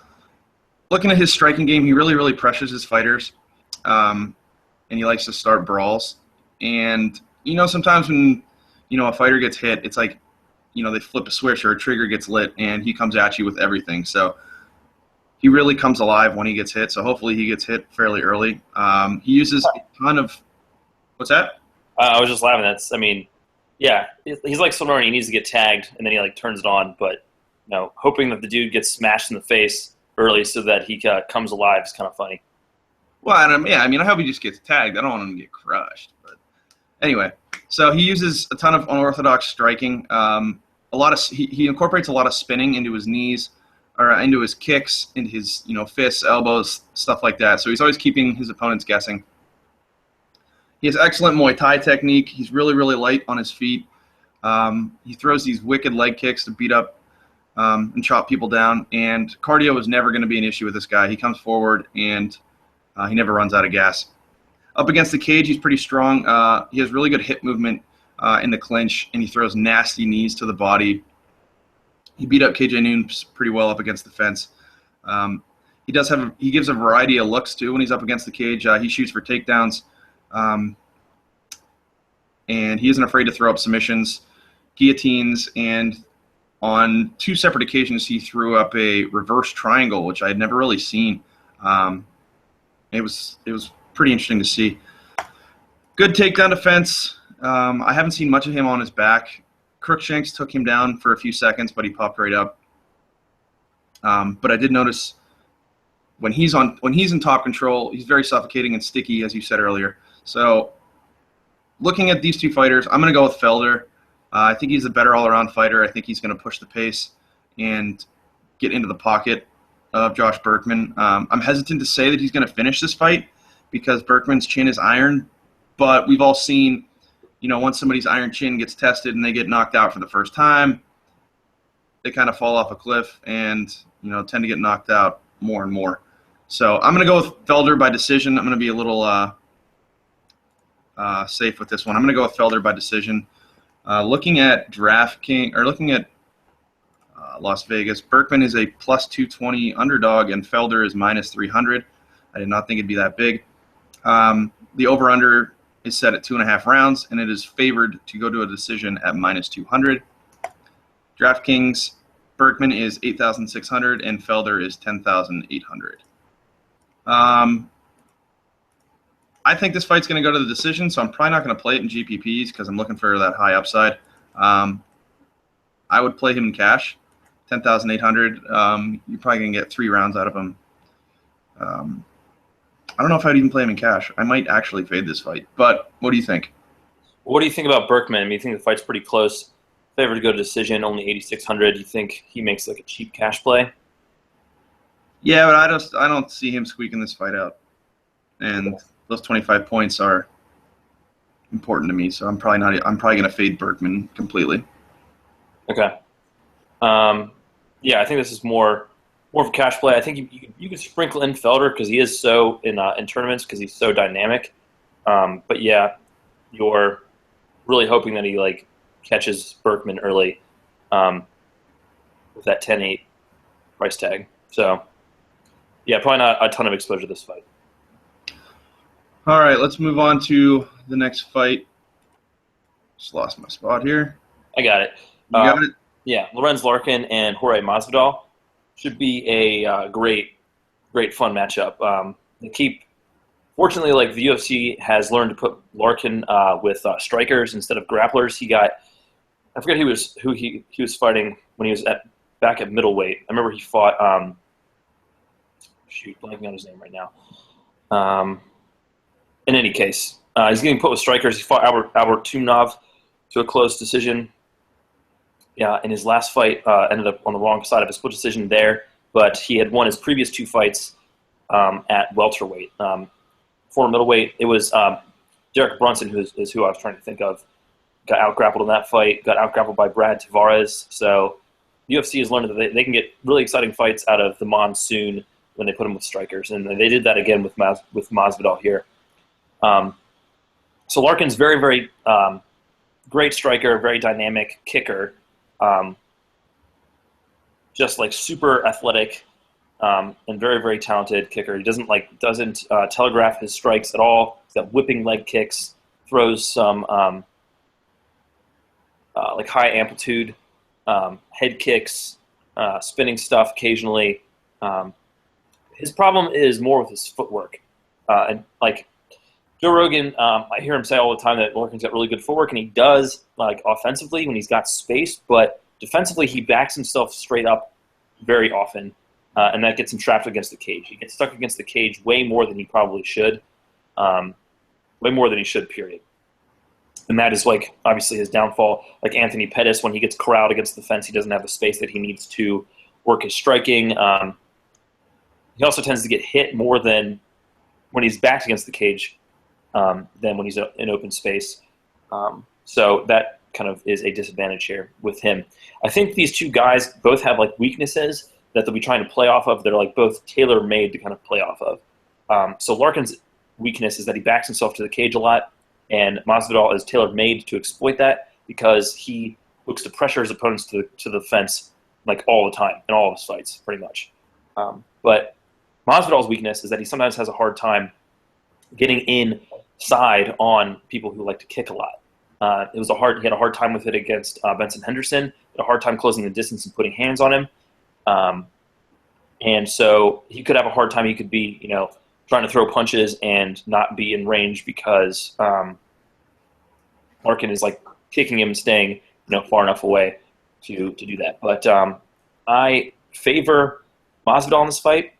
looking at his striking game, he really, really pressures his fighters, and he likes to start brawls. And, sometimes when, a fighter gets hit, it's like, they flip a switch or a trigger gets lit, and he comes at you with everything. So, he really comes alive when he gets hit, so hopefully he gets hit fairly early. He uses a ton of – what's that? I was just laughing. He's like Cerrone. He needs to get tagged, and then he, turns it on. But, hoping that the dude gets smashed in the face early so that he comes alive is kind of funny. Well, I hope he just gets tagged. I don't want him to get crushed. But anyway, so he uses a ton of unorthodox striking. He incorporates a lot of spinning into his knees, or into his kicks, into his fists, elbows, stuff like that. So he's always keeping his opponents guessing. He has excellent Muay Thai technique. He's really, really light on his feet. He throws these wicked leg kicks to beat up and chop people down. And cardio is never going to be an issue with this guy. He comes forward, and he never runs out of gas. Up against the cage, he's pretty strong. He has really good hip movement in the clinch, and he throws nasty knees to the body. He beat up KJ Noons pretty well up against the fence. He gives a variety of looks, too, when he's up against the cage. He shoots for takedowns. And he isn't afraid to throw up submissions, guillotines, and on 2 separate occasions he threw up a reverse triangle, which I had never really seen. It was pretty interesting to see. Good takedown defense. I haven't seen much of him on his back. Crookshanks took him down for a few seconds, but he popped right up. But I did notice when he's in top control, he's very suffocating and sticky, as you said earlier. So, looking at these 2 fighters, I'm going to go with Felder. I think he's a better all-around fighter. I think he's going to push the pace and get into the pocket of Josh Berkman. I'm hesitant to say that he's going to finish this fight because Berkman's chin is iron, but we've all seen, once somebody's iron chin gets tested and they get knocked out for the first time, they kind of fall off a cliff and, tend to get knocked out more and more. So I'm going to go with Felder by decision. I'm going to be a little safe with this one. I'm going to go with Felder by decision. Looking at DraftKings, or looking at Las Vegas, Berkman is a plus 220 underdog, and Felder is minus 300. I did not think it'd be that big. The over-under is set at 2.5 rounds, and it is favored to go to a decision at -200. DraftKings, Berkman is 8,600, and Felder is 10,800. I think this fight's going to go to the decision, so I'm probably not going to play it in GPPs because I'm looking for that high upside. I would play him in cash, 10,800. You're probably going to get 3 rounds out of him. I don't know if I'd even play him in cash. I might actually fade this fight, but what do you think? What do you think about Berkman? I mean, you think the fight's pretty close? Favored to go to decision, only 8,600. Do you think he makes like a cheap cash play? Yeah, but I don't see him squeaking this fight out, and those 25 points are important to me. So I'm probably going to fade Berkman completely. Okay. Yeah, I think this is more of a cash play. I think you could sprinkle in Felder because he is so in tournaments because he's so dynamic. But yeah, you're really hoping that he like catches Berkman early with that 10-8 price tag. So yeah, probably not a ton of exposure to this fight. All right, let's move on to the next fight. Just lost my spot here. I got it. You got it? Yeah, Lorenz Larkin and Jorge Masvidal should be a great fun matchup. Fortunately, like the UFC has learned to put Larkin with strikers instead of grapplers. He got, I forget who he was fighting when he was back at middleweight. I remember he fought. Blanking on his name right now. In any case, he's getting put with strikers. He fought Albert Tumnov to a close decision. Yeah, in his last fight, ended up on the wrong side of a split decision there, but he had won his previous 2 fights at welterweight. For middleweight, it was Derek Brunson, who is who I was trying to think of. Got out-grappled in that fight, got out-grappled by Brad Tavares. So the UFC has learned that they can get really exciting fights out of the monsoon when they put them with strikers, and they did that again with Masvidal here. So Larkin's very, very great striker, very dynamic kicker, just like super athletic and very, very talented kicker. He doesn't telegraph his strikes at all. He's got whipping leg kicks, throws some like high amplitude head kicks, spinning stuff occasionally. His problem is more with his footwork, and like Joe Rogan, I hear him say all the time that Larkin's got really good footwork, and he does, like, offensively when he's got space, but defensively he backs himself straight up very often, and that gets him trapped against the cage. He gets stuck against the cage way more than he probably should, period. And that is, like, obviously his downfall. Like Anthony Pettis, when he gets corralled against the fence, he doesn't have the space that he needs to work his striking. He also tends to get hit more than when he's backed against the cage than when he's in open space. So that kind of is a disadvantage here with him. I think these two guys both have like weaknesses that they'll be trying to play off of. They're like both tailor-made to kind of play off of. So Larkin's weakness is that he backs himself to the cage a lot, and Masvidal is tailor-made to exploit that because he looks to pressure his opponents to the fence like all the time in all of his fights, pretty much. But Masvidal's weakness is that he sometimes has a hard time getting inside on people who like to kick a lot. He had a hard time with it against Benson Henderson. He had a hard time closing the distance and putting hands on him. And so he could have a hard time. He could be, trying to throw punches and not be in range because Larkin is like kicking him and staying, far enough away to do that. But I favor Masvidal in this fight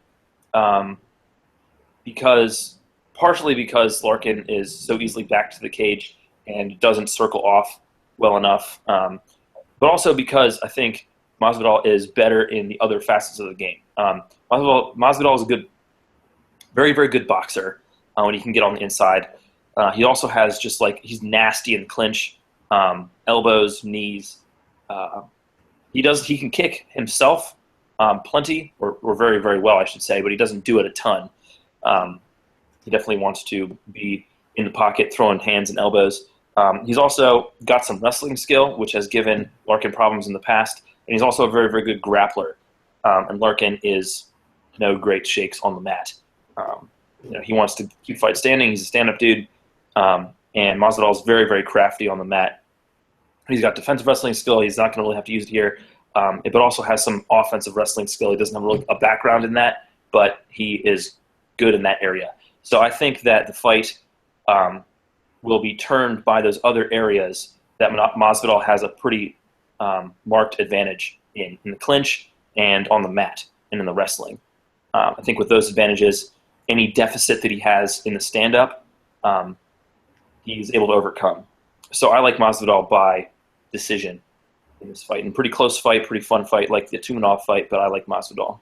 partially because Larkin is so easily back to the cage and doesn't circle off well enough, but also because I think Masvidal is better in the other facets of the game. Masvidal is a good, very, very good boxer when he can get on the inside. He also has he's nasty in clinch, elbows, knees. He can kick himself plenty, or very, very well, I should say, but he doesn't do it a ton. He definitely wants to be in the pocket, throwing hands and elbows. He's also got some wrestling skill, which has given Larkin problems in the past, and he's also a very, very good grappler. And Larkin is no great shakes on the mat. he wants to keep fight standing. He's a stand-up dude. And Masvidal is very, very crafty on the mat. He's got defensive wrestling skill. He's not going to really have to use it here. But also has some offensive wrestling skill. He doesn't have really a background in that, but he is good in that area. So I think that the fight will be turned by those other areas that Masvidal has a pretty marked advantage in the clinch and on the mat and in the wrestling. I think with those advantages, any deficit that he has in the stand-up, he's able to overcome. So I like Masvidal by decision in this fight. And pretty close fight, pretty fun fight, like the Tumanov fight, but I like Masvidal.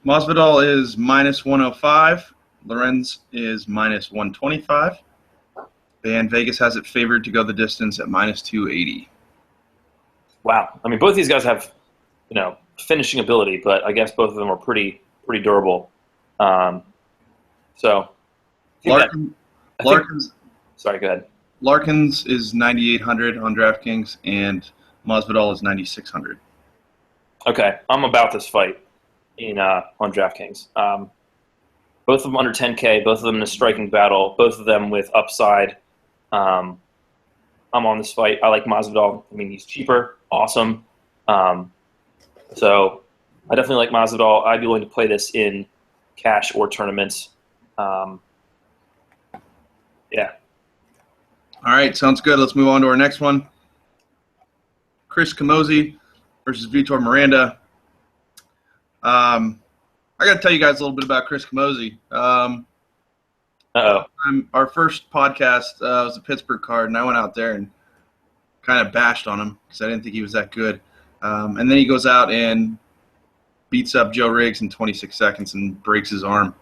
Masvidal is -105. Lorenz is -125. And Vegas has it favored to go the distance at -280. Wow. I mean, both these guys have, finishing ability, but I guess both of them are pretty durable. So, Larkins. Sorry, go ahead. Larkins is 9,800 on DraftKings, and Masvidal is 9,600. Okay, I'm about this fight on DraftKings. Both of them under 10K, both of them in a striking battle, both of them with upside. I'm on this fight. I like Masvidal. I mean, he's cheaper, awesome. So I definitely like Masvidal. I'd be willing to play this in cash or tournaments. Yeah. All right, sounds good. Let's move on to our next one. Chris Camozzi versus Vitor Miranda. I got to tell you guys a little bit about Chris Camozzi. Our first podcast was a Pittsburgh card, and I went out there and kind of bashed on him because I didn't think he was that good. And then he goes out and beats up Joe Riggs in 26 seconds and breaks his arm.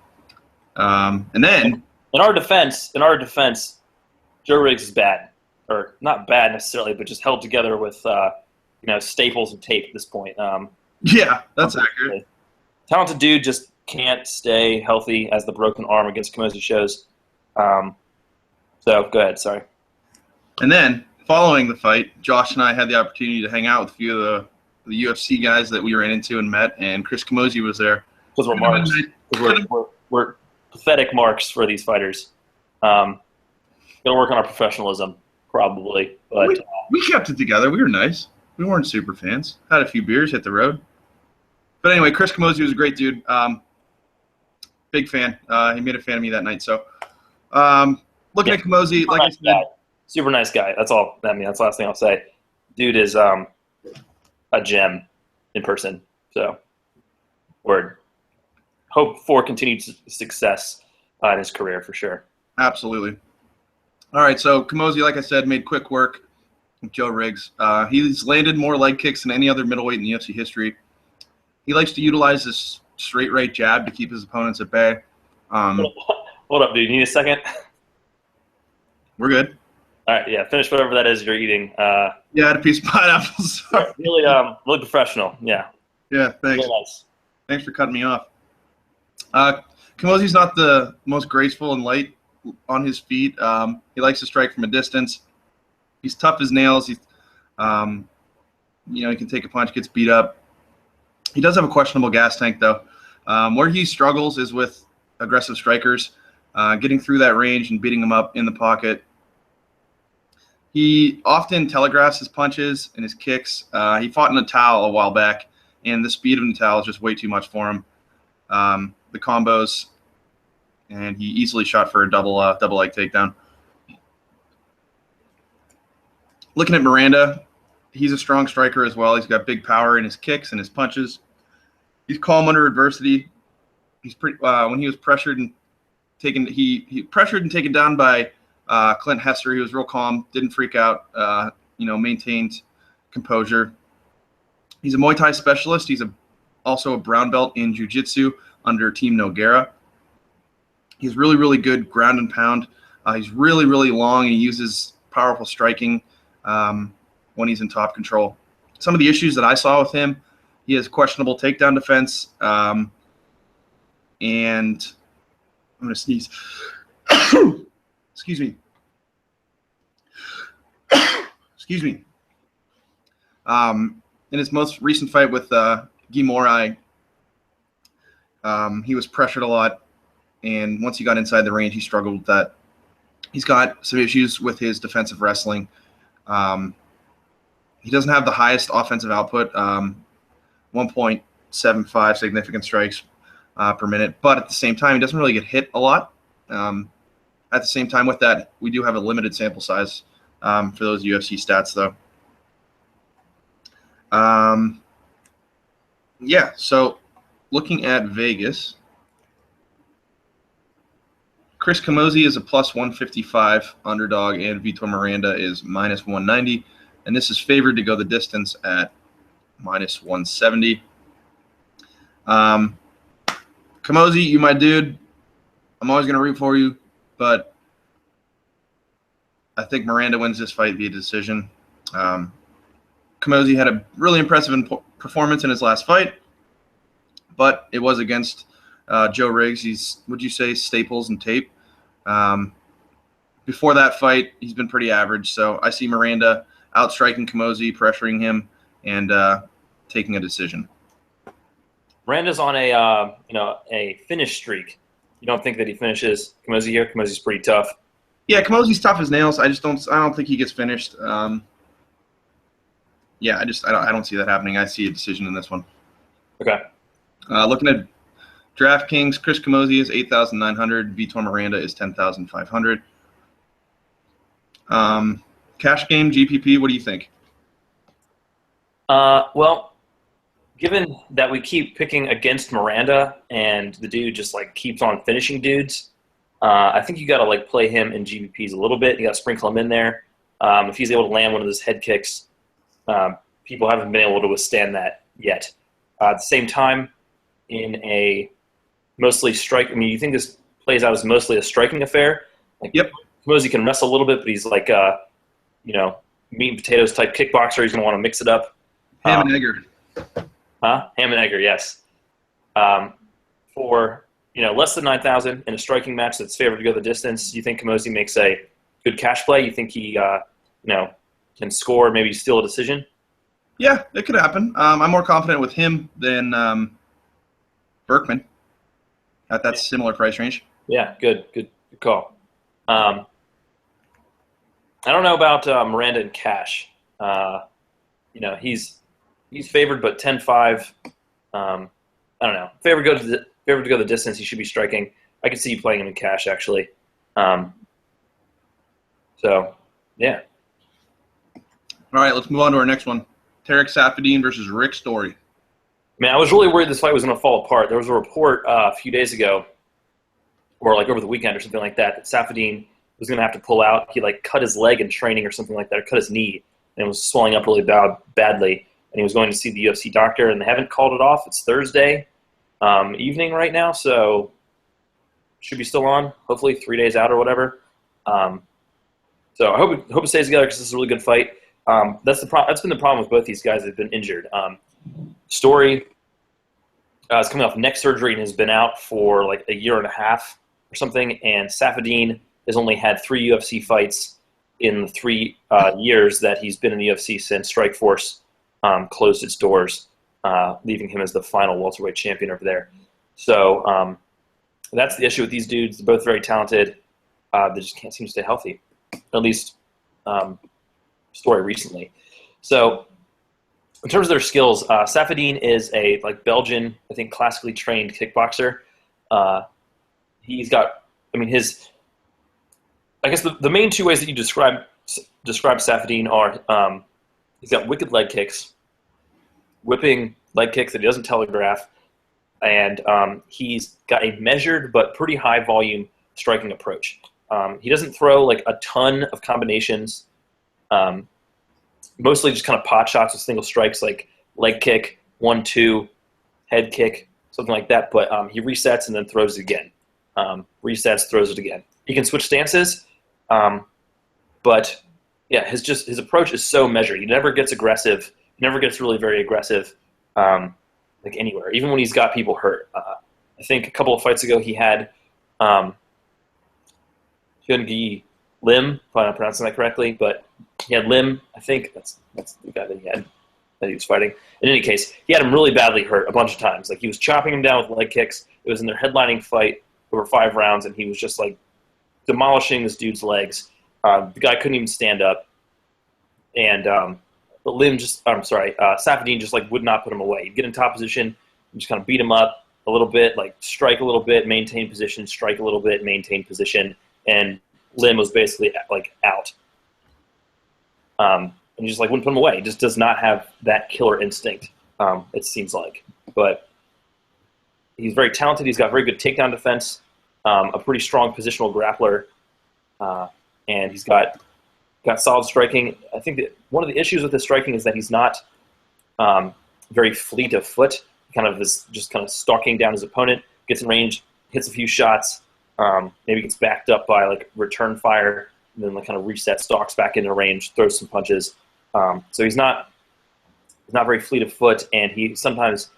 And then in our defense, Joe Riggs is bad, or not bad necessarily, but just held together with staples and tape at this point. Yeah, that's accurate. Talented dude, just can't stay healthy as the broken arm against Camozzi shows. So go ahead, sorry. And then following the fight, Josh and I had the opportunity to hang out with a few of the UFC guys that we ran into and met, and Chris Camozzi was there. Because we're marks. We're pathetic marks for these fighters. Gonna work on our professionalism, probably. But we kept it together. We were nice. We weren't super fans. Had a few beers, hit the road. But anyway, Chris Camozzi was a great dude. Big fan. He made a fan of me that night. So looking at Camozzi, like I said, super nice guy. That's all. I mean, that's the last thing I'll say. Dude is a gem in person. So word. Hope for continued success in his career for sure. Absolutely. All right, so Camozzi, like I said, made quick work with Joe Riggs. He's landed more leg kicks than any other middleweight in the UFC history. He likes to utilize this straight right jab to keep his opponents at bay. Hold up, dude. You need a second? We're good. All right, yeah. Finish whatever that is you're eating. Yeah, I had a piece of pineapple. Sorry. Really professional. Yeah. Yeah, thanks. Really nice. Thanks for cutting me off. Camozzi's not the most graceful and light on his feet. He likes to strike from a distance. He's tough as nails. He's, he can take a punch, gets beat up. He does have a questionable gas tank, though. Where he struggles is with aggressive strikers, getting through that range and beating them up in the pocket. He often telegraphs his punches and his kicks. He fought in a towel a while back, and the speed of the towel is just way too much for him. The combos, and he easily shot for a double leg takedown. Looking at Miranda, he's a strong striker as well. He's got big power in his kicks and his punches. He's calm under adversity. He's pretty. When he was pressured and taken, he pressured and taken down by Clint Hester. He was real calm, didn't freak out. Maintained composure. He's a Muay Thai specialist. He's also a brown belt in Jiu-Jitsu under Team Nogueira. He's really, really good ground and pound. He's really, really long, and he uses powerful striking when he's in top control. Some of the issues that I saw with him, he has questionable takedown defense, and I'm going to sneeze. Excuse me. Excuse me. In his most recent fight with Guy Morai, he was pressured a lot, and once he got inside the range, he struggled with that. He's got some issues with his defensive wrestling. He doesn't have the highest offensive output, 1.75 significant strikes per minute, but at the same time, he doesn't really get hit a lot. At the same time with that, we do have a limited sample size for those UFC stats, though. Yeah, so looking at Vegas, Chris Camozzi is a plus 155 underdog, and Vitor Miranda is minus 190, and this is favored to go the distance at minus 170. Camozzi, you my dude. I'm always going to root for you, but I think Miranda wins this fight via decision. Camozzi had a really impressive performance in his last fight, but it was against Joe Riggs. He's, would you say, staples and tape. Before that fight, he's been pretty average, so I see Miranda outstriking Camozzi, pressuring him, and taking a decision. Miranda's on a finish streak. You don't think that he finishes Camozzi here? Camozzi's pretty tough. Yeah, Camozzi's tough as nails. I don't think he gets finished. Yeah, I don't see that happening. I see a decision in this one. Okay. Looking at DraftKings, Chris Camozzi is 8,900. Vitor Miranda is 10,500. Cash game, GPP, what do you think? Well, given that we keep picking against Miranda and the dude just like keeps on finishing dudes, I think you got to like play him in GPPs a little bit. You got to sprinkle him in there. If he's able to land one of those head kicks, people haven't been able to withstand that yet. At the same time, in a mostly strike, I mean, you think this plays out as mostly a striking affair? Like, yep. Camozzi can wrestle a little bit, but he's like, meat and potatoes type kickboxer. He's going to want to mix it up. Ham and egger. Ham and egger, yes. For less than 9,000 in a striking match that's favored to go the distance, you think Camozzi makes a good cash play? You think he, can score, maybe steal a decision? Yeah, it could happen. I'm more confident with him than Berkman at that similar price range. Yeah, good call. I don't know about Miranda and cash. He's favored, but 10-5. I don't know. Favored to go the distance. He should be striking. I could see you playing him in cash, actually. So, yeah. All right, let's move on to our next one. Tarek Saffiedine versus Rick Story. Man, I was really worried this fight was going to fall apart. There was a report a few days ago, or like over the weekend or something like that Saffiedine was going to have to pull out. He like cut his leg in training or something like that, or cut his knee, and it was swelling up really badly. And he was going to see the UFC doctor, and they haven't called it off. It's Thursday evening right now, so should be still on. Hopefully 3 days out or whatever. So I hope it stays together because this is a really good fight. That's been the problem with both these guys. They've been injured. Story is coming off neck surgery and has been out for like a year and a half or something. And Saffiedine has only had 3 UFC fights in the 3 years that he's been in the UFC since Strikeforce closed its doors, leaving him as the final welterweight champion over there. So that's the issue with these dudes. They're both very talented. They just can't seem to stay healthy, at least Story recently. So in terms of their skills, Saffiedine is a Belgian, I think, classically trained kickboxer. He's got, I guess the main 2 ways that you describe Saffiedine are he's got wicked leg kicks, whipping leg kicks that he doesn't telegraph, and he's got a measured but pretty high volume striking approach. He doesn't throw like a ton of combinations, mostly just kind of pot shots with single strikes, like leg kick, 1-2, head kick, something like that. But he resets and then throws it again. Resets, throws it again. He can switch stances, but yeah, his approach is so measured. He never gets aggressive. He never gets really very aggressive, like anywhere, even when he's got people hurt. I think a couple of fights ago he had Hyun-Gi Lim, if I'm not pronouncing that correctly, but he had Lim. I think that's the guy that he was fighting. In any case, he had him really badly hurt a bunch of times. Like he was chopping him down with leg kicks. It was in their headlining fight over 5 rounds, and he was just like demolishing this dude's legs. The guy couldn't even stand up, and Saffiedine just like would not put him away. He'd get in top position, and just kind of beat him up a little bit, like strike a little bit, maintain position, strike a little bit, maintain position, and Lim was basically like out. And he just like wouldn't put him away. He just does not have that killer instinct, it seems like. But he's very talented. He's got very good takedown defense, a pretty strong positional grappler, and he's got solid striking. I think that one of the issues with his striking is that he's not very fleet of foot. He kind of is just kind of stalking down his opponent, gets in range, hits a few shots, maybe gets backed up by like return fire, and then like kind of resets, stalks back into range, throws some punches. So he's not very fleet of foot, and he sometimes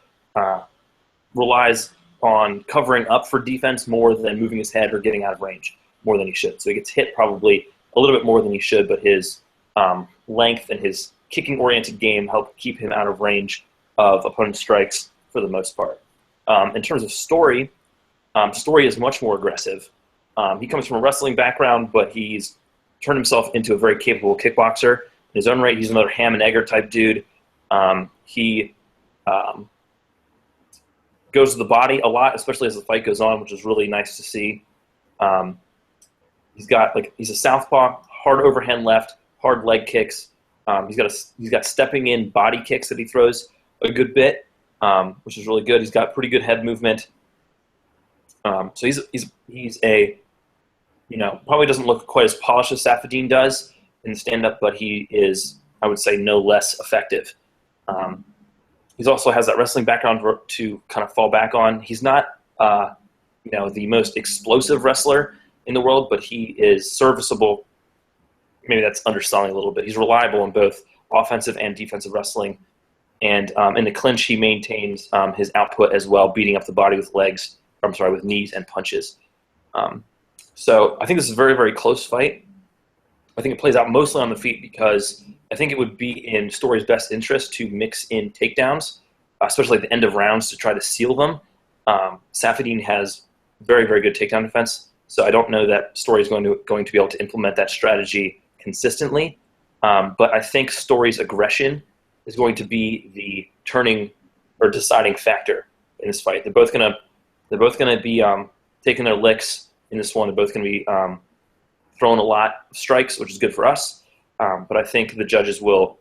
relies on covering up for defense more than moving his head or getting out of range more than he should. So he gets hit probably a little bit more than he should, but his length and his kicking-oriented game help keep him out of range of opponent's strikes for the most part. In terms of Story, Story is much more aggressive. He comes from a wrestling background, but he's turned himself into a very capable kickboxer. In his own right, he's another ham and egger type dude. He goes to the body a lot, especially as the fight goes on, which is really nice to see. He's a southpaw, hard overhand left, hard leg kicks. He's got stepping in body kicks that he throws a good bit, which is really good. He's got pretty good head movement. So he's a, probably doesn't look quite as polished as Saffiedine does in the stand-up, but he is, I would say, no less effective. He also has that wrestling background to kind of fall back on. He's not, the most explosive wrestler in the world, but he is serviceable. Maybe that's underselling a little bit. He's reliable in both offensive and defensive wrestling. And in the clinch, he maintains his output as well, beating up the body with with knees and punches. So I think this is a very, very close fight. I think it plays out mostly on the feet because I think it would be in Story's best interest to mix in takedowns, especially at the end of rounds to try to seal them. Saffiedine has very, very good takedown defense, so I don't know that Story is going to be able to implement that strategy consistently. But I think Story's aggression is going to be the turning or deciding factor in this fight. They're both going to be taking their licks in this one. They're both going to be throwing a lot of strikes, which is good for us. But I think the judges will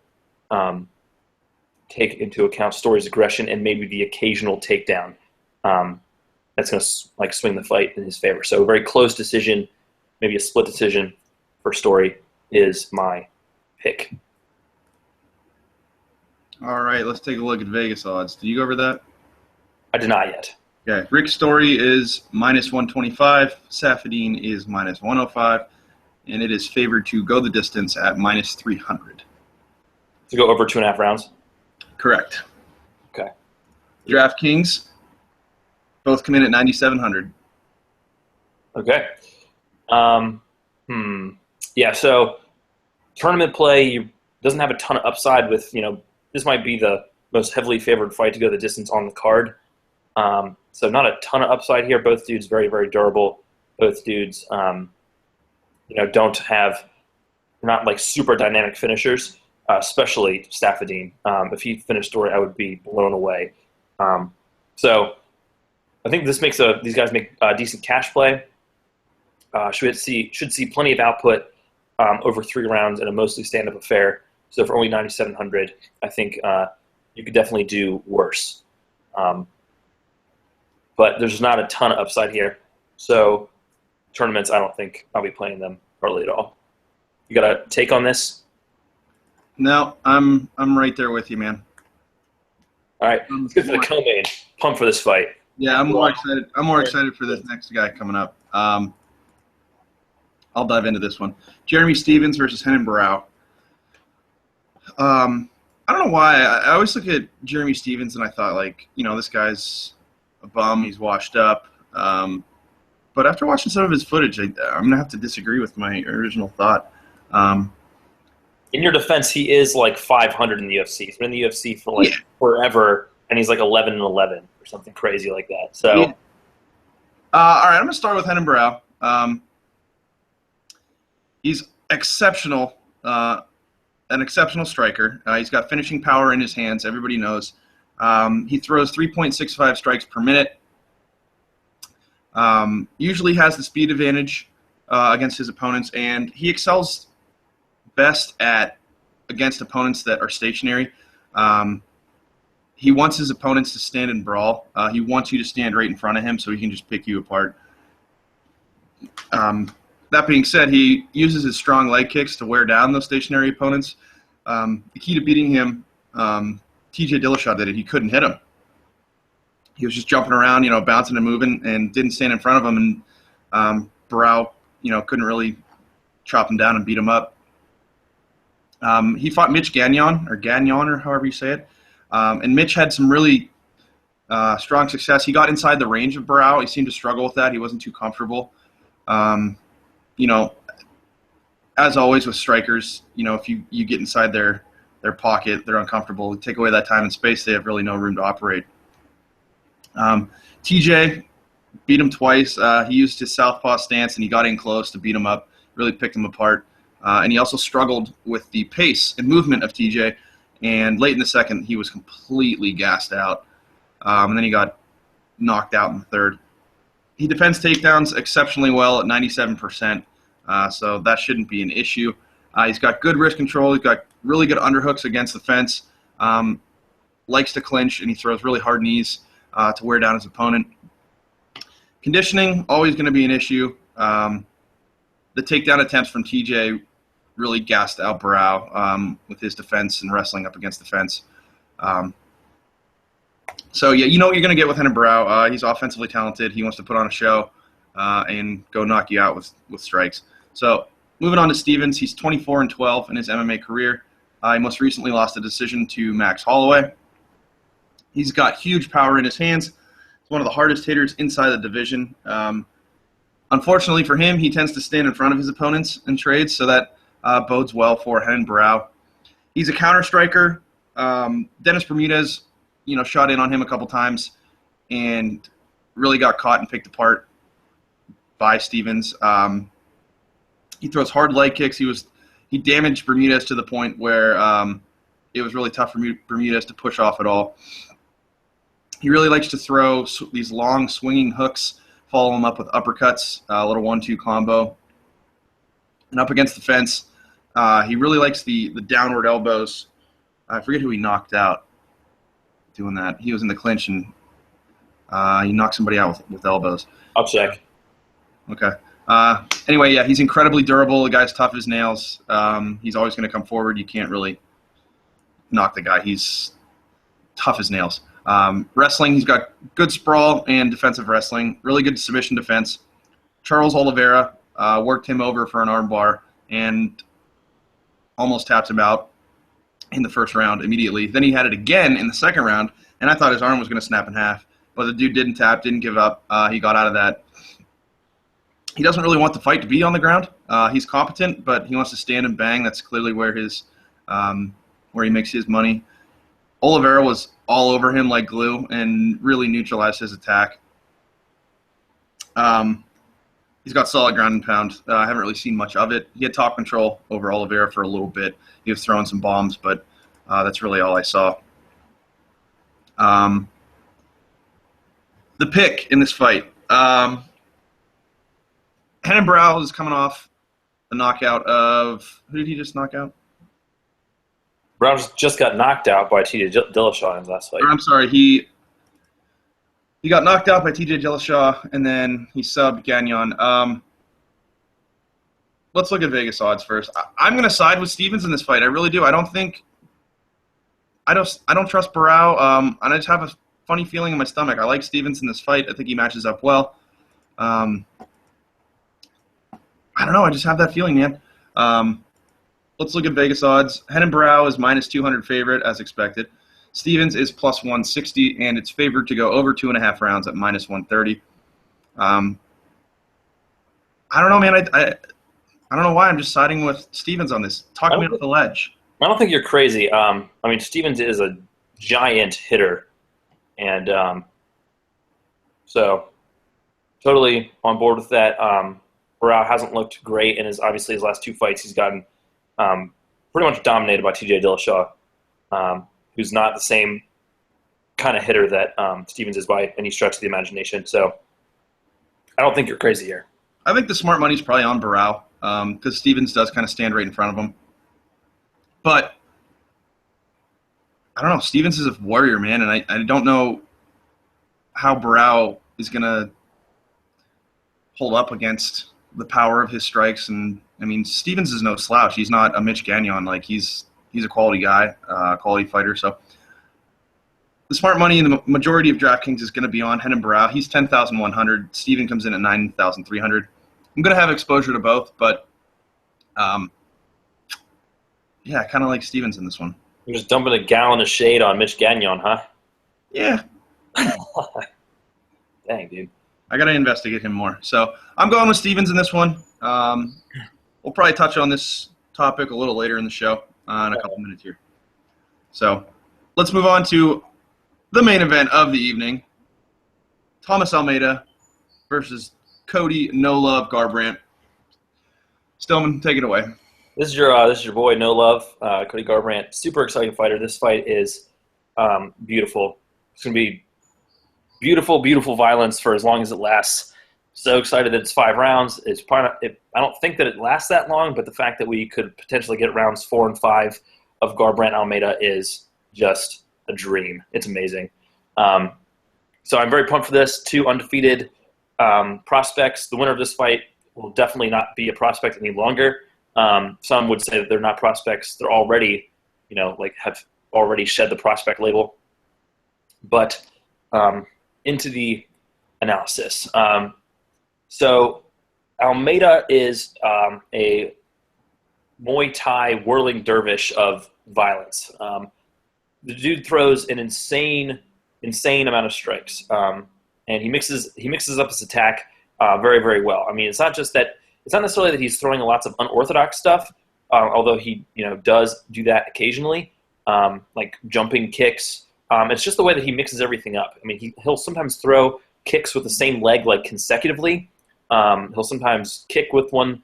take into account Story's aggression and maybe the occasional takedown that's going to swing the fight in his favor. So a very close decision, maybe a split decision for Story is my pick. All right, let's take a look at Vegas odds. Did you go over that? I did not yet. Okay, Rick Story is -125. Saffiedine is -105. And it is favored to go the distance at -300. To go over 2.5 rounds? Correct. Okay. DraftKings, both come in at 9,700. Okay. Yeah, so tournament play doesn't have a ton of upside with, this might be the most heavily favored fight to go the distance on the card. So not a ton of upside here. Both dudes very, very durable. Both dudes not like super dynamic finishers, especially Saffiedine. If he finished Story, I would be blown away. So I think this makes these guys make a decent cash play. Should see plenty of output over 3 rounds in a mostly stand-up affair. So for only 9,700, I think you could definitely do worse. But there's not a ton of upside here. So tournaments, I don't think I'll be playing them hardly at all. You got a take on this? No, I'm right there with you, man. All right, let's get to the co-main. Pumped for this fight. Yeah, I'm more excited. I'm more excited for this next guy coming up. I'll dive into this one. Jeremy Stephens versus Renan Barão. I don't know why. I always look at Jeremy Stephens and I thought, this guy's a bum. He's washed up. But after watching some of his footage, I'm going to have to disagree with my original thought. In your defense, he is 500 in the UFC. He's been in the UFC for forever, and he's 11-11 or something crazy like that. So All right, I'm going to start with Renan Barão. He's exceptional, an exceptional striker. He's got finishing power in his hands. Everybody knows. He throws 3.65 strikes per minute. Usually has the speed advantage against his opponents, and he excels best against opponents that are stationary. He wants his opponents to stand and brawl. He wants you to stand right in front of him so he can just pick you apart. That being said, he uses his strong leg kicks to wear down those stationary opponents. The key to beating him, TJ Dillashaw did it. He couldn't hit him. He was just jumping around, bouncing and moving, and didn't stand in front of him. And Barão, couldn't really chop him down and beat him up. He fought Mitch Gagnon, or however you say it. And Mitch had some really strong success. He got inside the range of Barão. He seemed to struggle with that. He wasn't too comfortable. As always with strikers, if you get inside their pocket, they're uncomfortable. You take away that time and space, they have really no room to operate. TJ beat him twice. He used his southpaw stance, and he got in close to beat him up, really picked him apart. And he also struggled with the pace and movement of TJ. And late in the second, he was completely gassed out. And then he got knocked out in the third. He defends takedowns exceptionally well at 97%, so that shouldn't be an issue. He's got good wrist control. He's got really good underhooks against the fence. Likes to clinch, and he throws really hard knees to wear down his opponent. Conditioning, always going to be an issue. The takedown attempts from TJ really gassed out Barão with his defense and wrestling up against the fence. So, yeah, you know what you're going to get with Renan Barão. He's offensively talented. He wants to put on a show and go knock you out with strikes. So, moving on to Stephens. He's 24-12 in his MMA career. He most recently lost a decision to Max Holloway. He's got huge power in his hands. He's one of the hardest hitters inside the division. Unfortunately for him, he tends to stand in front of his opponents in trades, so that bodes well for Renan Barão. He's a counter striker. Dennis Bermudez, shot in on him a couple times and really got caught and picked apart by Stephens. He throws hard leg kicks. He damaged Bermudez to the point where it was really tough for Bermudez to push off at all. He really likes to throw these long swinging hooks, follow them up with uppercuts, a little 1-2 combo. And up against the fence, he really likes the downward elbows. I forget who he knocked out doing that. He was in the clinch, and he knocked somebody out with elbows. I'll check. Okay. Anyway, yeah, he's incredibly durable. The guy's tough as nails. He's always going to come forward. You can't really knock the guy. He's tough as nails. Wrestling, he's got good sprawl and defensive wrestling. Really good submission defense. Charles Oliveira worked him over for an armbar and almost tapped him out in the first round immediately. Then he had it again in the second round, and I thought his arm was going to snap in half. But the dude didn't tap, didn't give up. He got out of that. He doesn't really want the fight to be on the ground. He's competent, but he wants to stand and bang. That's clearly where where he makes his money. Oliveira was all over him like glue and really neutralized his attack. He's got solid ground and pound. I haven't really seen much of it. He had top control over Oliveira for a little bit. He was throwing some bombs, but that's really all I saw. The pick in this fight. Renan Barão is coming off a knockout of... Who did he just knock out? Brown just got knocked out by TJ Dillashaw in his last fight. I'm sorry, he got knocked out by TJ Dillashaw, and then he subbed Gagnon. Let's look at Vegas odds first. I'm going to side with Stephens in this fight. I really do. I don't trust Barão. And I just have a funny feeling in my stomach. I like Stephens in this fight. I think he matches up well. I don't know. I just have that feeling, man. Let's look at Vegas odds. Renan Barão is -200 favorite, as expected. Stephens is +160, and it's favored to go over 2.5 rounds at -130. I don't know, man. I don't know why. I'm just siding with Stephens on this. Talk me off the ledge. I don't think you're crazy. I mean, Stephens is a giant hitter, and so Totally on board with that. Barao hasn't looked great, and obviously his last two fights he's gotten pretty much dominated by TJ Dillashaw, who's not the same kind of hitter that Stevens is by any stretch of the imagination. So I don't think you're crazy here. I think the smart money's probably on Barao because Stevens does kind of stand right in front of him. But I don't know. Stevens is a warrior, man, and I don't know how Barao is going to hold up against the power of his strikes. And, I mean, Stevens is no slouch. He's not a Mitch Gagnon. Like, he's a quality guy, quality fighter. So the smart money in the majority of DraftKings is going to be on Renan Barao. He's 10,100. Steven comes in at 9,300. I'm going to have exposure to both, but, yeah, I kind of like Stevens in this one. You're just dumping a gallon of shade on Mitch Gagnon, huh? Yeah. Dang, dude. I got to investigate him more. So I'm going with Stevens in this one. We'll probably touch on this topic a little later in the show in a couple minutes here. So let's move on to the main event of the evening. Thomas Almeida versus Cody No Love Garbrandt. Stillman, take it away. This is your boy No Love, Cody Garbrandt. Super exciting fighter. This fight is beautiful. It's going to be beautiful, beautiful violence for as long as it lasts. So excited that it's 5 rounds. It's probably I don't think that it lasts that long, but the fact that we could potentially get rounds 4 and 5 of Garbrandt Almeida is just a dream. It's amazing. So I'm very pumped for this. 2 undefeated prospects. The winner of this fight will definitely not be a prospect any longer. Some would say that they're not prospects. They're already, have already shed the prospect label. But into the analysis. So Almeida is a Muay Thai whirling dervish of violence. The dude throws an insane amount of strikes, and he mixes up his attack very, very well. I mean, it's not necessarily that he's throwing lots of unorthodox stuff, although he does do that occasionally, like jumping kicks. It's just the way that he mixes everything up. I mean, he'll sometimes throw kicks with the same leg like consecutively. He'll sometimes kick with one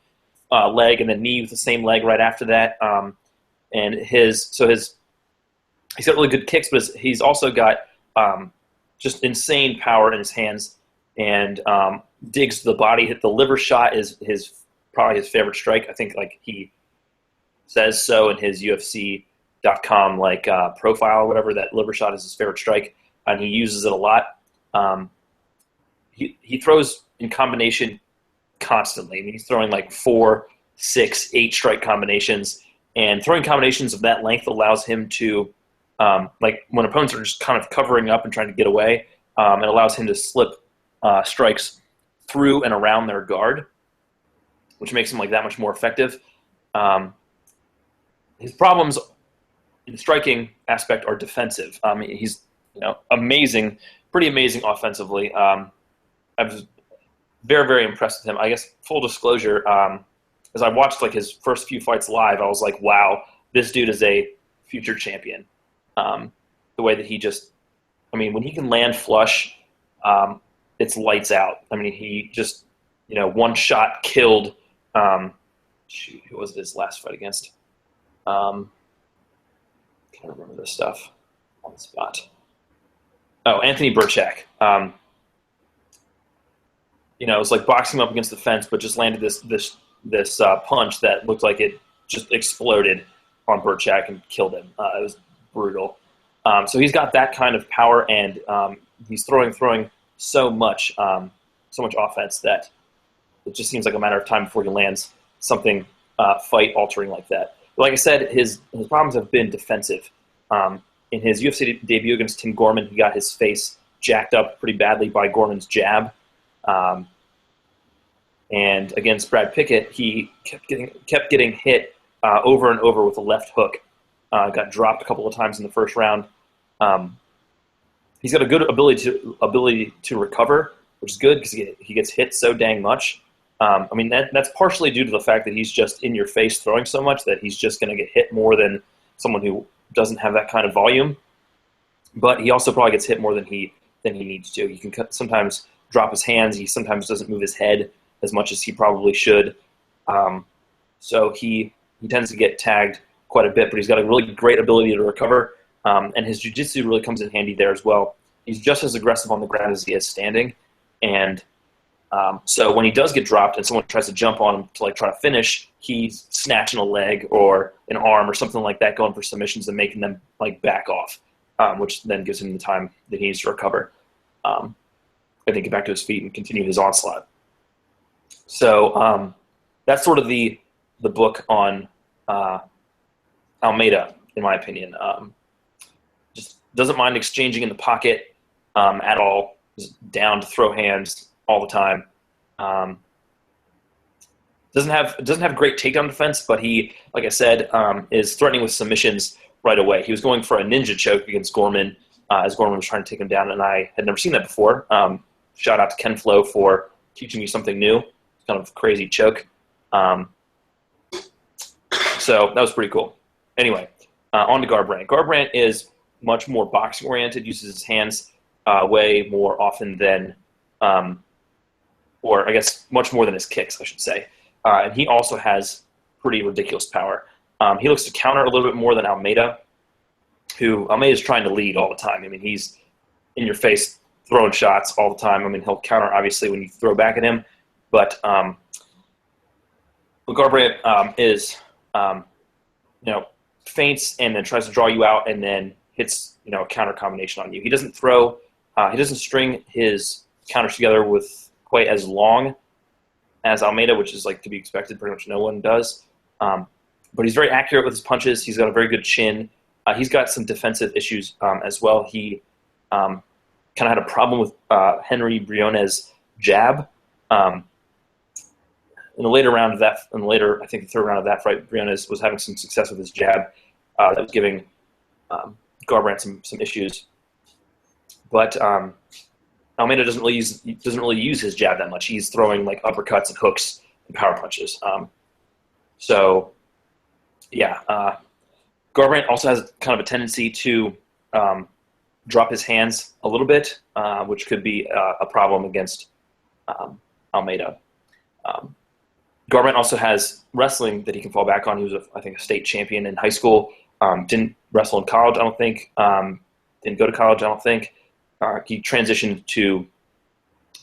leg and then knee with the same leg right after that. And he's got really good kicks, but he's also got just insane power in his hands and digs to the body. The liver shot is probably his favorite strike. I think he says so in his UFC.com profile or whatever, that liver shot is his favorite strike, and he uses it a lot. He throws in combination constantly. I mean, he's throwing 4, 6, 8 strike combinations, and throwing combinations of that length allows him to, when opponents are just kind of covering up and trying to get away, it allows him to slip strikes through and around their guard, which makes him that much more effective. His problems in the striking aspect are defensive. He's amazing, pretty amazing offensively. I was very, very impressed with him. I guess full disclosure, as I watched his first few fights live, I was like, wow, this dude is a future champion. The way that he just, when he can land flush, it's lights out. I mean, he just, one shot killed. Who was it his last fight against? Can't remember this stuff on the spot. Oh, Anthony Burchak. It was like boxing him up against the fence, but just landed this punch that looked like it just exploded on Burchak and killed him. It was brutal. So he's got that kind of power, and he's throwing so much offense that it just seems like a matter of time before he lands something fight-altering like that. But like I said, his problems have been defensive. In his UFC debut against Tim Gorman, he got his face jacked up pretty badly by Gorman's jab. And against Brad Pickett, he kept getting hit over and over with a left hook. Got dropped a couple of times in the first round. He's got a good ability to recover, which is good because he gets hit so dang much. That's partially due to the fact that he's just in your face throwing so much that he's just going to get hit more than someone who doesn't have that kind of volume. But he also probably gets hit more than he needs to. He can sometimes drop his hands. He sometimes doesn't move his head as much as he probably should. So he tends to get tagged quite a bit, but he's got a really great ability to recover, and his jiu-jitsu really comes in handy there as well. He's just as aggressive on the ground as he is standing, and so when he does get dropped and someone tries to jump on him to try to finish, he's snatching a leg or an arm or something like that, going for submissions and making them back off, which then gives him the time that he needs to recover. I think get back to his feet and continue his onslaught. So that's sort of the book on Almeida, in my opinion. Just doesn't mind exchanging in the pocket at all. Just down to throw hands all the time. Doesn't have great takedown defense, but he, like I said, is threatening with submissions right away. He was going for a ninja choke against Gorman as Gorman was trying to take him down, and I had never seen that before. Shout out to Ken Flo for teaching me something new. It's kind of a crazy choke. So that was pretty cool. Anyway, on to Garbrandt. Garbrandt is much more boxing oriented, uses his hands way more often than, or I guess much more than his kicks, I should say. And he also has pretty ridiculous power. He looks to counter a little bit more than Almeida, who Almeida's trying to lead all the time. I mean, he's in your face throwing shots all the time. I mean, he'll counter obviously when you throw back at him, but Garbrandt is, feints and then tries to draw you out and then hits, a counter combination on you. He doesn't throw, he doesn't string his counters together with quite as long as Almeida, which is to be expected. Pretty much no one does. But he's very accurate with his punches. He's got a very good chin. He's got some defensive issues as well. He kind of had a problem with Henry Briones' jab. In the later round of that, I think the third round of that fight, Briones was having some success with his jab. That was giving Garbrandt some issues. But Almeida doesn't really use his jab that much. He's throwing uppercuts and hooks and power punches. Garbrandt also has kind of a tendency to drop his hands a little bit, which could be a problem against Almeida. Garbrandt also has wrestling that he can fall back on. He was, I think, a state champion in high school. Didn't wrestle in college, I don't think. Didn't go to college, I don't think. He transitioned to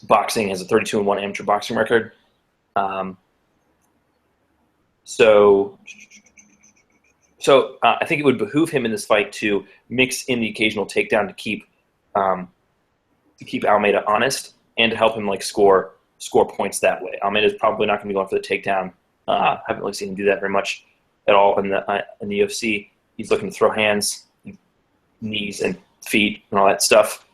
boxing, has a 32-1 amateur boxing record. So I think it would behoove him in this fight to mix in the occasional takedown to keep Almeida honest and to help him score points that way. Almeida's probably not going to be going for the takedown. Haven't really seen him do that very much at all in the UFC. He's looking to throw hands, knees, and feet and all that stuff.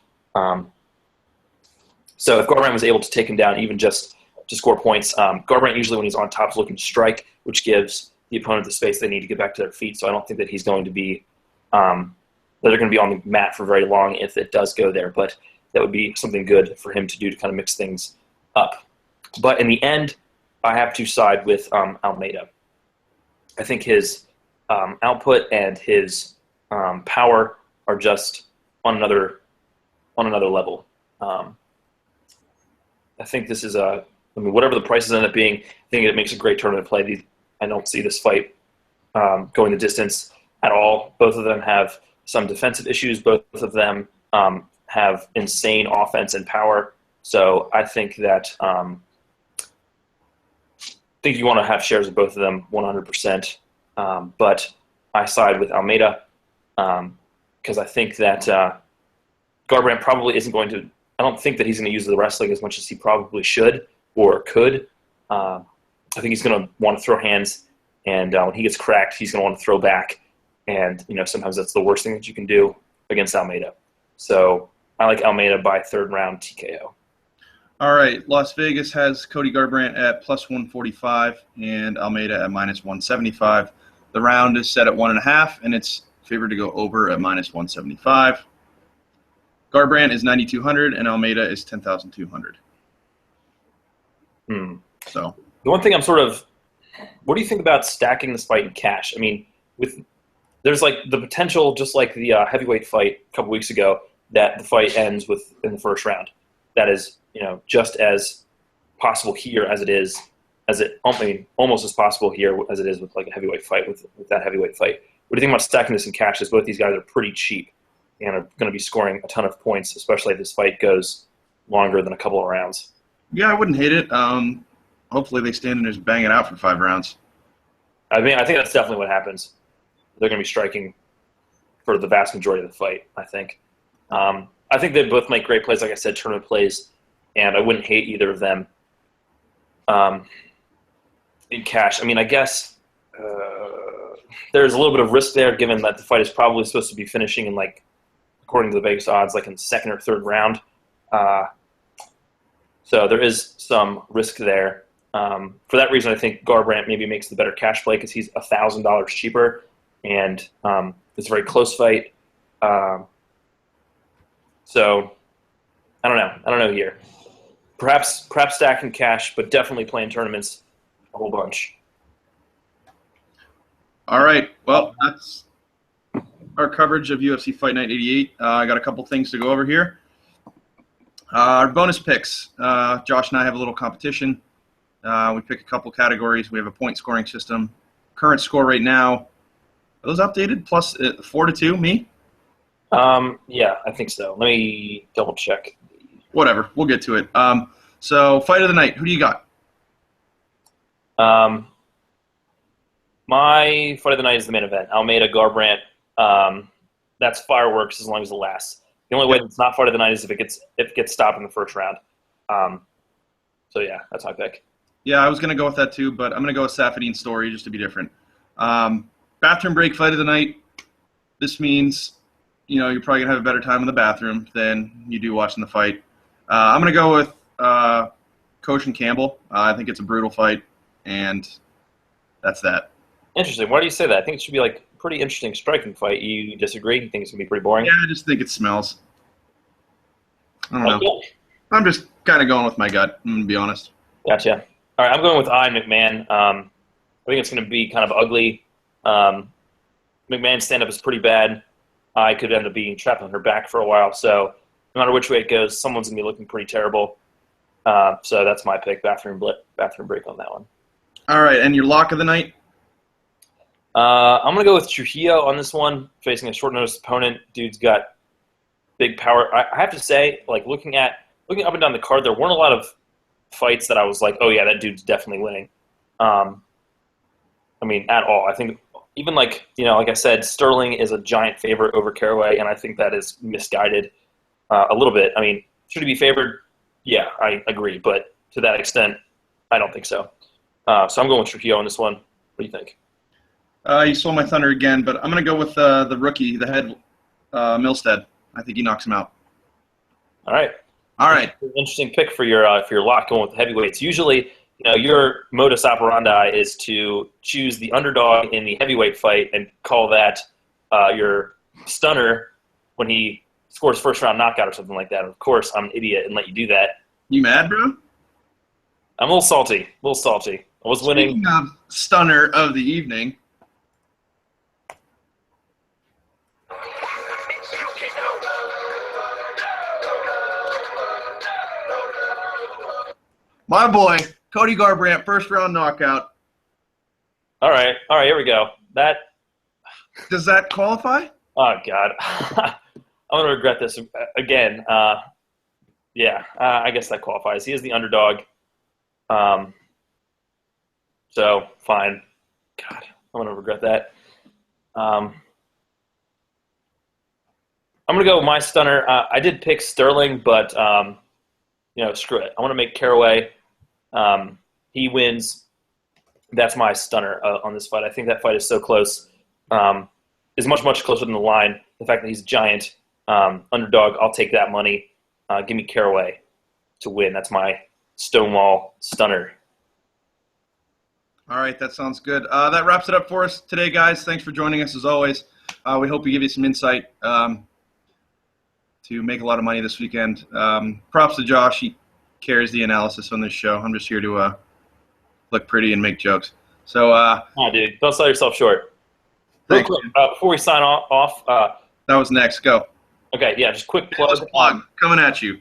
So if Garbrandt was able to take him down even just to score points, Garbrandt usually when he's on top is looking to strike, which gives the opponent the space they need to get back to their feet. So I don't think that he's going to be that they're going to be on the mat for very long if it does go there. But that would be something good for him to do to kind of mix things up. But in the end, I have to side with Almeida. I think his output and his power are just on another level. I think this is whatever the prices end up being, I think it makes a great tournament play. I don't see this fight going the distance at all. Both of them have some defensive issues. Both of them have insane offense and power. So I think that you want to have shares of both of them 100%. But I side with Almeida because I think that Garbrandt probably isn't going to – I don't think that he's going to use the wrestling as much as he probably should or could. I think he's going to want to throw hands, and when he gets cracked, he's going to want to throw back. And, sometimes that's the worst thing that you can do against Almeida. So I like Almeida by third round TKO. All right, Las Vegas has Cody Garbrandt at plus 145 and Almeida at minus 175. The round is set at 1.5, and it's favored to go over at minus 175. Garbrandt is 9,200, and Almeida is 10,200. So the one thing I'm what do you think about stacking this fight in cash? I mean, there's the potential, just like the heavyweight fight a couple weeks ago, that the fight ends in the first round. That is, just as possible here as it is, almost as possible here as it is with like a heavyweight fight, with that heavyweight fight. What do you think about stacking this in cash? Is both these guys are pretty cheap and are going to be scoring a ton of points, especially if this fight goes longer than a couple of rounds. Yeah, I wouldn't hate it. Hopefully they stand and just bang it out for 5 rounds. I think that's definitely what happens. They're going to be striking for the vast majority of the fight, I think. I think they both make great plays, like I said, tournament plays, and I wouldn't hate either of them in cash. I mean, I guess there's a little bit of risk there, given that the fight is probably supposed to be finishing in, like, according to the Vegas odds, like in the 2nd or 3rd round. So there is some risk there. For that reason, I think Garbrandt maybe makes the better cash play because he's $1,000 cheaper, and it's a very close fight. So I don't know here. Perhaps stacking cash, but definitely playing tournaments a whole bunch. All right. Well, that's our coverage of UFC Fight Night 88. I got a couple things to go over here. Our bonus picks. Josh and I have a little competition. We pick a couple categories. We have a point scoring system. Current score right now, are those updated? Plus 4-2, me? Yeah, I think so. Let me double check. Whatever. We'll get to it. So, fight of the night. Who do you got? My fight of the night is the main event. Almeida, Garbrandt. That's fireworks as long as it lasts. The only way it's not fight of the night is if it gets stopped in the 1st round. So yeah, that's my pick. Yeah, I was going to go with that too, but I'm going to go with Saffiedine's story just to be different. Bathroom break fight of the night. This means, you're probably going to have a better time in the bathroom than you do watching the fight. I'm going to go with Coach and Campbell. I think it's a brutal fight, and that's that. Interesting. Why do you say that? I think it should be like a pretty interesting striking fight. You disagree? You think it's going to be pretty boring? Yeah, I just think it smells. I don't know. I'm just kind of going with my gut, I'm going to be honest. Gotcha. All right, I'm going with McMahon. I think it's going to be kind of ugly. McMahon's stand-up is pretty bad. I could end up being trapped on her back for a while. So no matter which way it goes, someone's going to be looking pretty terrible. So that's my pick, bathroom break on that one. All right, and your lock of the night? I'm going to go with Trujillo on this one, facing a short-notice opponent. Dude's got big power. I have to say, like looking up and down the card, there weren't a lot of fights that I was like, oh yeah, that dude's definitely winning. I mean, at all. I think even like I said, Sterling is a giant favorite over Caraway, and I think that is misguided a little bit. I mean, should he be favored? Yeah, I agree, but to that extent, I don't think so. So I'm going with Trujillo on this one. What do you think? You stole my thunder again, but I'm going to go with the rookie, the head, Milstead. I think he knocks him out. All right. Interesting pick for your lock, going with the heavyweights. Usually, your modus operandi is to choose the underdog in the heavyweight fight and call that your stunner when he scores 1st-round knockout or something like that. Of course, I'm an idiot and let you do that. You mad, bro? I'm a little salty. I was winning. Speaking of stunner of the evening. My boy, Cody Garbrandt, 1st-round knockout. All right, here we go. Does that qualify? Oh, God. I'm going to regret this again. Yeah, I guess that qualifies. He is the underdog. So, fine. God, I'm going to regret that. I'm going to go with my stunner. I did pick Sterling, but, screw it. I want to make Caraway. He wins. That's my stunner on this fight. I think that fight is so close. Is much, much closer than the line. The fact that he's a giant underdog, I'll take that money. Give me Caraway to win. That's my Stonewall stunner. All right, that sounds good. That wraps it up for us today, guys. Thanks for joining us as always. We hope we give you some insight to make a lot of money this weekend. Props to Josh. He carries the analysis on this show. I'm just here to look pretty and make jokes. So, dude, don't sell yourself short. Real quick, before we sign off. That was next. Go. Okay, yeah, just quick plug. Coming at you.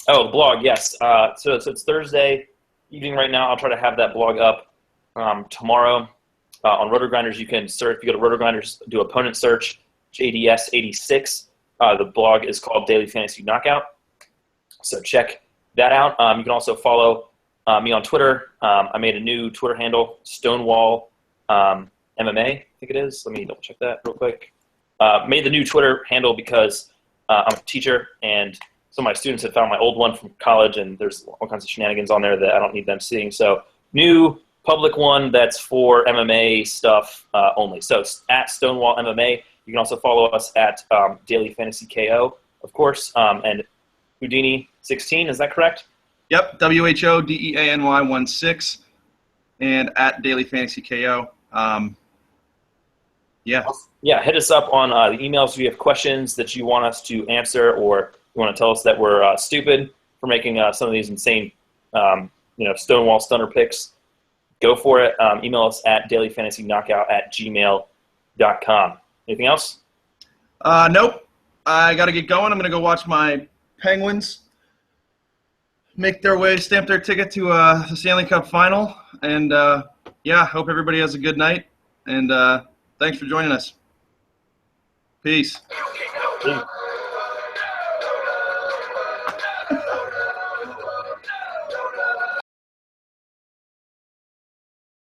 Oh, the blog, yes. So it's Thursday evening right now. I'll try to have that blog up tomorrow. On RotoGrinders, you can search. If you go to RotoGrinders, do opponent search, JDS86. The blog is called Daily Fantasy Knockout. So check that out. You can also follow me on Twitter. I made a new Twitter handle, Stonewall MMA, I think it is. Let me double check that real quick. Made the new Twitter handle because I'm a teacher, and some of my students have found my old one from college, and there's all kinds of shenanigans on there that I don't need them seeing. So new public one that's for MMA stuff only. So it's at Stonewall MMA. You can also follow us at Daily Fantasy KO, of course, and Houdini16. Is that correct? Yep, WHODEANY 16, and at Daily Fantasy KO. Yeah, hit us up on the emails if you have questions that you want us to answer, or you want to tell us that we're stupid for making some of these insane, Stonewall stunner picks. Go for it. Email us at dailyfantasyknockout@gmail.com. Anything else? Nope. I got to get going. I'm going to go watch my Penguins stamp their ticket to the Stanley Cup final. And, hope everybody has a good night. And thanks for joining us. Peace. Peace.